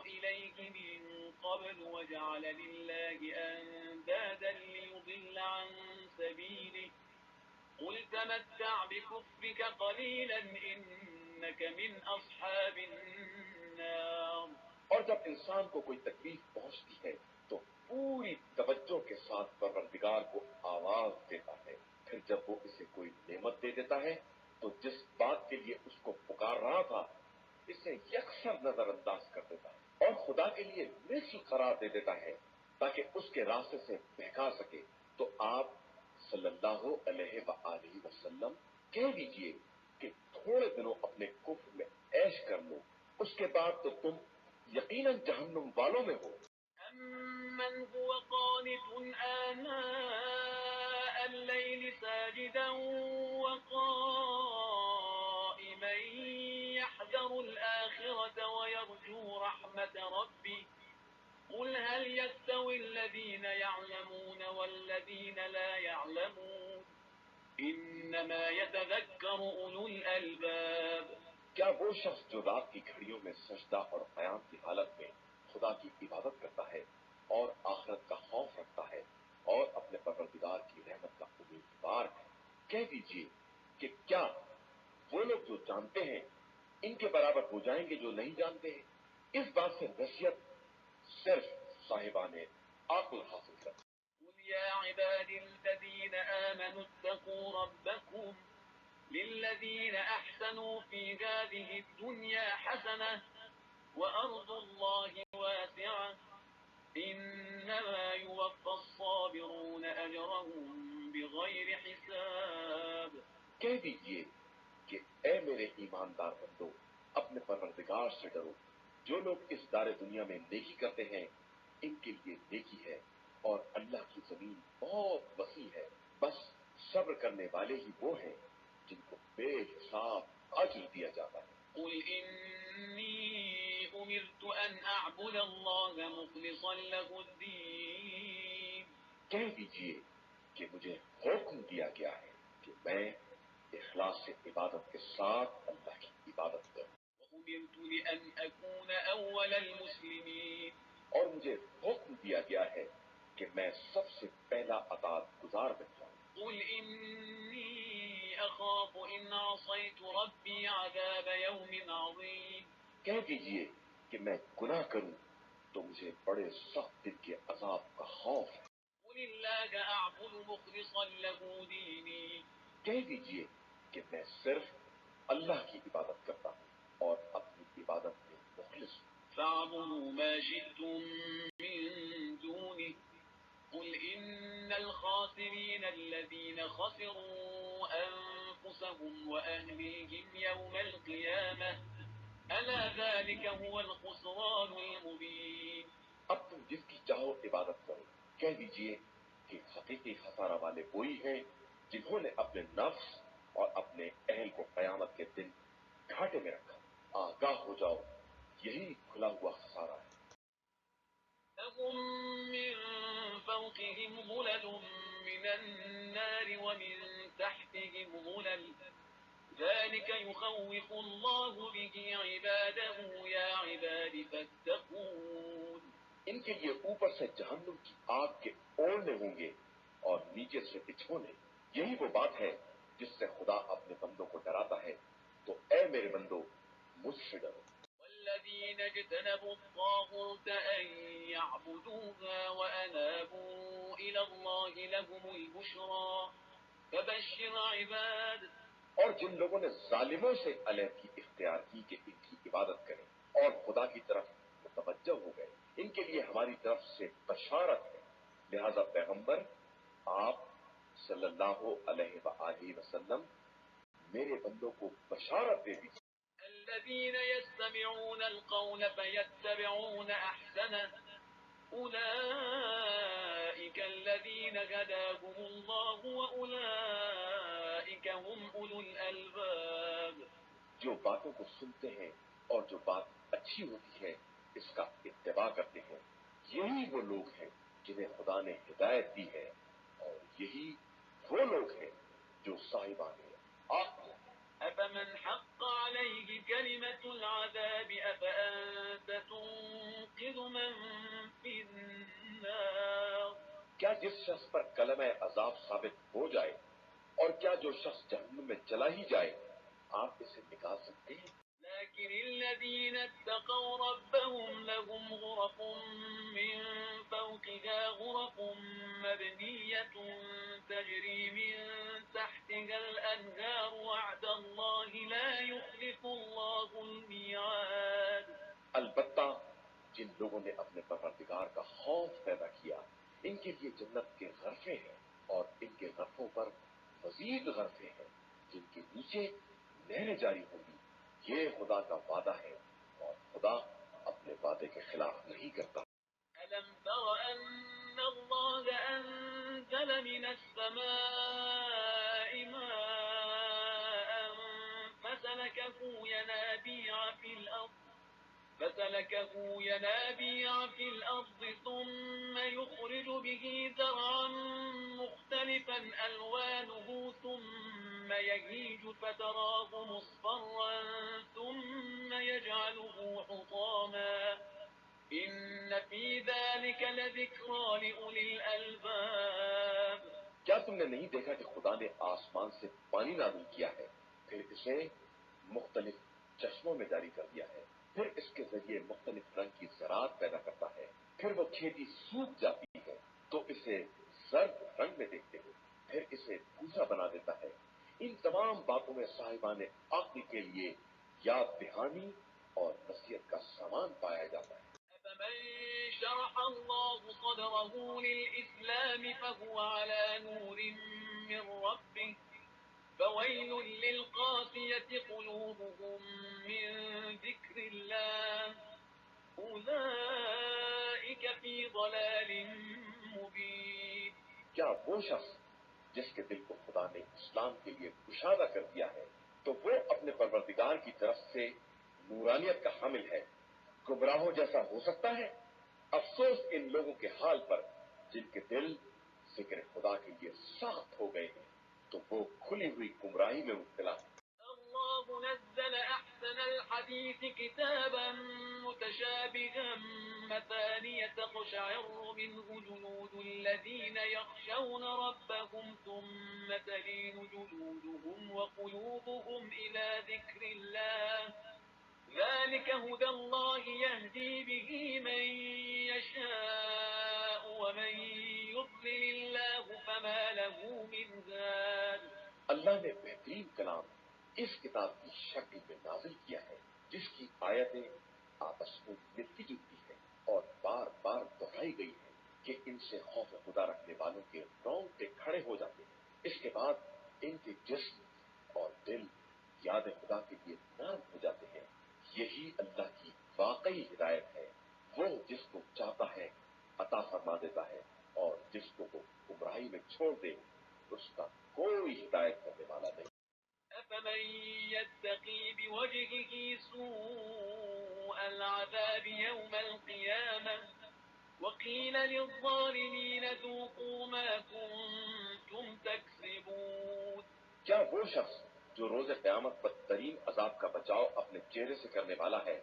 إليه من قبل وجعل لله أندادا ليضل عن سبيله قل تمتع بكفرك قليلا إنك من أصحاب النار۔ اور جب انسان کو کوئی تکلیف پہنچتی ہے تو پوری توجہ کے ساتھ پروردگار کو آواز دیتا ہے، پھر جب وہ اسے کوئی نعمت دے دیتا ہے تو جس بات کے لیے اس کو پکار رہا تھا اسے یکسر نظر انداز کر دیتا ہے، اور خدا کے لیے مثل قرار دے دیتا ہے تاکہ اس کے راستے سے بہکا سکے۔ تو آپ صلی اللہ علیہ وآلہ وسلم کہہ دیجئے کہ تھوڑے دنوں اپنے کفر میں عیش کر لو، اس کے بعد تو تم یقیناً جہنم والوں میں ہو۔ أَمَّنْ هُوَ قَانِتٌ آنَاءَ اللَّيْلِ سَاجِدًا وَقَائِمًا يَحْذَرُ الْآخِرَةَ وَيَرْجُو رَحْمَةَ رَبِّهِ قُلْ هَلْ يَسْتَوِي الَّذِينَ يَعْلَمُونَ وَالَّذِينَ لَا يَعْلَمُونَ إِنَّمَا يَتَذَكَّرُ أُولُو الْأَلْبَابِ۔ کیا وہ شخص جو رات کی گھڑیوں میں سجدہ اور قیام کی حالت میں خدا کی عبادت کرتا ہے اور آخرت کا خوف رکھتا ہے اور اپنے پروردگار کی رحمت کا امیدوار ہے، کہہ دیجئے کہ کیا وہ لوگ جو جانتے ہیں ان کے برابر ہو جائیں گے جو نہیں جانتے ہیں؟ اس بات سے نصیحت صرف صاحبان عقل حاصل کرتے ہیں۔ قل يا عبادي الذين آمنوا اتقوا ربكم للذين أحسنوا في هذه الدنيا حسنة وأرض الله واسعة إنما يوفى الصابرون أجرهم بغير حساب۔ کہہ دیجئے کہ اے میرے ایماندار بندو، اپنے پروردگار سے ڈرو، جو لوگ اس دار دنیا میں نیکی کرتے ہیں ان کے لیے نیکی ہے، اور اللہ کی زمین بہت وسیع ہے، بس صبر کرنے والے ہی وہ ہیں جن کو بے حساب اجر دیا جاتا ہے۔ قل إني أمرت أن أعبد الله مخلصا له الدين۔ کہہ دیجئے کہ مجھے حکم دیا گیا ہے کہ میں اخلاص سے عبادت کے ساتھ اللہ کی عبادت کروں. وأمرت لأن أكون أول المسلمين. اور مجھے حکم دیا گیا ہے کہ میں سب سے پہلا اطاعت گزار بن جاؤں. قل إني أخاف إن عصيت ربي عذاب يوم عظيم. کہہ دیجئے کہ میں گناہ کروں تو مجھے بڑے سخت دن کے عذاب کا خوف ہے. قل الله أعبد مخلصا له ديني. کہہ دیجئے کہ میں صرف اللہ کی عبادت کرتا ہوں اور اپنی عبادت میں مخلص ہوں. فاعبدوا ما شئتم من دونه. قل إن الخاسرين الذين خسروا أنفسهم وأهليهم يوم القيامة ألا ذلك هو الخسران المبين. اب تم جس کی چاہو عبادت کرو. کہہ دیجئے کہ حقیقی خسارہ والے وہی ہیں جنہوں نے اپنے نفس اور اپنے اہل کو قیامت کے دن گھاٹے میں رکھا. آگاہ ہو جاؤ یہی کھلا ہوا خسارہ ہے. لهم من فوقهم ظلل من النار ومن تحتهم ظلل ذلك يخوف الله به عباده يا عباد فاتقون. ان کے لیے اوپر سے جہنم کی آگ کے اوڑھنے ہوں گے اور نیچے سے بچھونے. یہی وہ بات ہے جس سے خدا اپنے بندوں کو ڈراتا ہے. تو اے میرے بندو مجھ سے ڈرو. والذين اجتنبوا الطاغوت أن يعبدوها وأنابوا إلى الله لهم البشرى فبشر عباد. اور جن لوگوں نے ظالموں سے علیحدگی اختیار کی کہ ان کی عبادت کریں اور خدا کی طرف متوجہ ہو گئے ان کے لیے ہماری طرف سے بشارت ہے. لہذا پیغمبر آپ صلی اللہ علیہ وآلہ وسلم میرے بندوں کو بشارت دے دیجیے. الذين يستمعون القول فيتبعون أحسنه أولئك الذين هداهم الله وأولئك هم أولو الألباب. جو باتوں کو سنتے ہیں اور جو بات اچھی ہوتی ہے اس کا اتباع کرتے ہیں یہی وہ لوگ ہیں جنہیں خدا نے ہدایت دی ہے اور یہی وہ لوگ ہیں جو صاحبان عقل. أفمن حق عليه كلمة العذاب أفأنت تنقذ من في النار. کیا جس شخص پر کلمہ عذاب ثابت ہو جائے اور کیا جو شخص جہنم میں چلا ہی جائے آپ اسے نکال سکتے ہیں؟ لكن الذين اتقوا ربهم لهم غرف من فوقها غرف مبنية تجري من تحتها الأنهار وعد الله لا يخلف الله الميعاد. البتہ جن لوگوں نے اپنے پروردگار کا خوف پیدا کیا ان کے لیے جنت کے غرفے ہیں اور ان کے غرفوں پر مزید غرفے ہیں جن کے نیچے نہریں جاری ہوں گی. یہ خدا کا وعدہ ہے اور خدا اپنے وعدے کے خلاف نہیں کرتا. ألم تر أن الله أنزل من السماء ماء فسلكه ينابيع في الأرض ثم يخرج به زرعا مختلفا ألوانه ثم يهيج فتراه مصفرا ثم يجعله حطاما إن في ذلك لذكرى لأولي الألباب. کیا تم نے نہیں دیکھا کہ خدا نے آسمان سے پانی نازل کیا ہے پھر اسے مختلف چشموں میں جاری کر دیا ہے پھر اس کے ذریعے مختلف رنگ کی زراعت پیدا کرتا ہے پھر وہ کھیتی سوکھ جاتی ہے تو اسے زرد رنگ میں دیکھتے ہیں پھر اسے بھوسا بنا دیتا ہے. ان تمام باتوں میں صاحبان عقل کے لیے یاد دہانی اور نصیحت کا سامان پایا جاتا ہے. فمن شرح الله صدره للإسلام فهو على نور من ربه فويل للقاسية قلوبهم من ذكر الله أولئك في ضلال مبين. کیا وہ شخص جس کے دل کو خدا نے اسلام کے لیے کشادہ کر دیا ہے تو وہ اپنے پروردگار کی طرف سے نورانیت کا حامل ہے گمراہوں جیسا ہو سکتا ہے؟ افسوس ان لوگوں کے حال پر جن کے دل ذکر خدا کے لیے سخت ہو گئے ہیں. تو وہ کھلی ہوئی گمراہی میں مبتلا ہے۔ الله نزل أحسن الحديث كتابا متشابها مثانية تقشعر منه جلود الذين يخشون ربهم ثم تلين جلودهم وقلوبهم إلى ذكر الله ذلك هدى الله يهدي به من يشاء ومن يضلل الله فما له من هاد۔ اللہ نے بہترین کلام اس کتاب کی شکل میں نازل کیا ہے جس کی آیتیں آپس میں ملتی جلتی ہیں اور بار بار دہرائی گئی ہے کہ ان سے خوف خدا رکھنے والوں کے رونگٹے کھڑے ہو جاتے ہیں۔ اس کے بعد ان کے جسم اور دل یاد خدا کے لیے نرم ہو جاتے ہیں۔ یہی اللہ کی واقعی ہدایت ہے، وہ جس کو چاہتا ہے عطا فرما دیتا ہے اور جس کو وہ گمراہی میں چھوڑ دے اس کا کوئی ہدایت کرنے والا نہیں۔ أفمن يتقي بوجهه سوء العذاب يوم القيامة وقيل للظالمين ذوقوا ما كنتم تكسبون۔ کیا وہ شخص جو روز قیامت بدترین عذاب کا بچاؤ اپنے چہرے سے کرنے والا ہے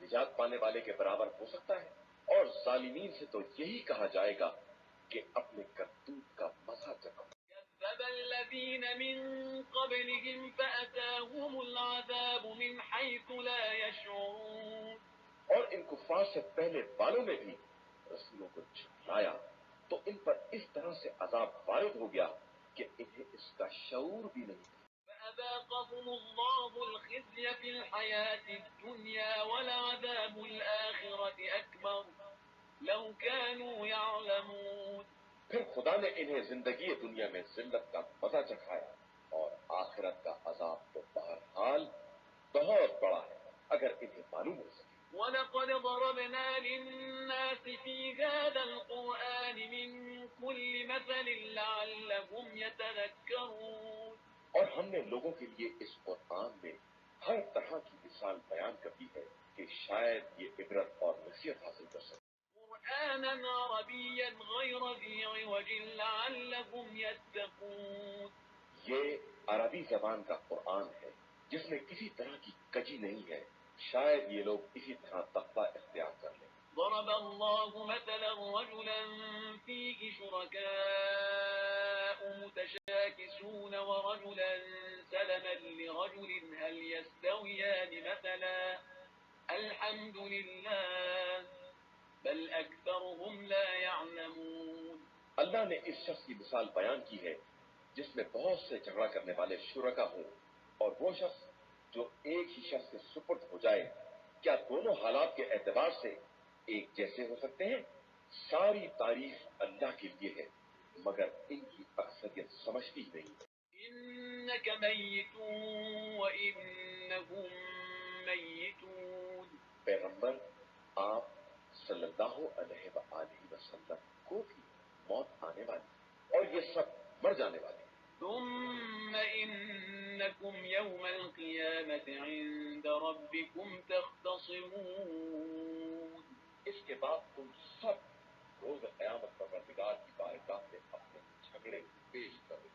نجات پانے والے کے برابر ہو سکتا ہے؟ اور ظالمین سے تو یہی کہا جائے گا کہ اپنے کرتوت کا مزہ چکھو۔ كذب الذين من قبلهم فأتاهم العذاب من حيث لا يشعرون۔ اور ان کفار سے پہلے والوں نے بھی رسولوں کو جھٹلایا تو ان پر اس طرح سے عذاب وارد ہو گیا کہ انہیں اس کا شعور بھی نہیں تھا۔ فأذاقهم الله الخزي في الحياة الدنيا ولعذاب الآخرة أكبر لو كانوا يعلمون۔ پھر خدا نے انہیں زندگی دنیا میں ذلت کا مزہ چکھایا اور آخرت کا عذاب تو بہرحال بہت بڑا ہے اگر انہیں معلوم ہو سکے۔ وَلَقَدْ ضَرَبْنَا لِلنَّاسِ فِي هَذَا الْقُرْآنِ مِنْ كُلِّ مَثَلٍ لَعَلَّهُمْ يَتَذَكَّرُونَ۔ اور ہم نے لوگوں کے لیے اس قرآن میں ہر طرح کی مثال بیان کر دی ہے کہ شاید یہ عبرت اور نصیحت حاصل کر سکے۔ قرآنا عربيا غير ذي عوج لعلهم يتقون۔ یہ عربی زبان کا قرآن ہے جس میں کسی طرح کی کجی نہیں ہے، شاید یہ لوگ اسی طرح تقوی اختیار کر لیں۔ ضرب الله مثلا رجلا فيه شركاء متشاكسون ورجلا سلما لرجل هل يستويان مثلا الحمد لله بل أكثرهم لا يعلمون۔ اللہ نے اس شخص کی مثال بیان کی ہے جس میں بہت سے جھگڑا کرنے والے شرکا ہوں اور وہ شخص جو ایک ہی شخص سے سپرد ہو جائے، کیا دونوں حالات کے اعتبار سے ایک جیسے ہو سکتے ہیں؟ ساری تعریف اللہ کے لیے ہے مگر ان کی اکثریت سمجھتی ہی نہیں ہے۔ إنك ميت وإنهم ميتون۔ پیغمبر آپ صلی اللہ علیہ وآلہ وسلم کو بھی موت آنے والی اور یہ سب مر جانے والے ہیں۔ ثم إنكم يوم القيامة عند ربكم تختصمون۔ اس کے بعد تم سب روز قیامت پروردگار کی بارگاہ میں اپنے جھگڑے پیش کرو۔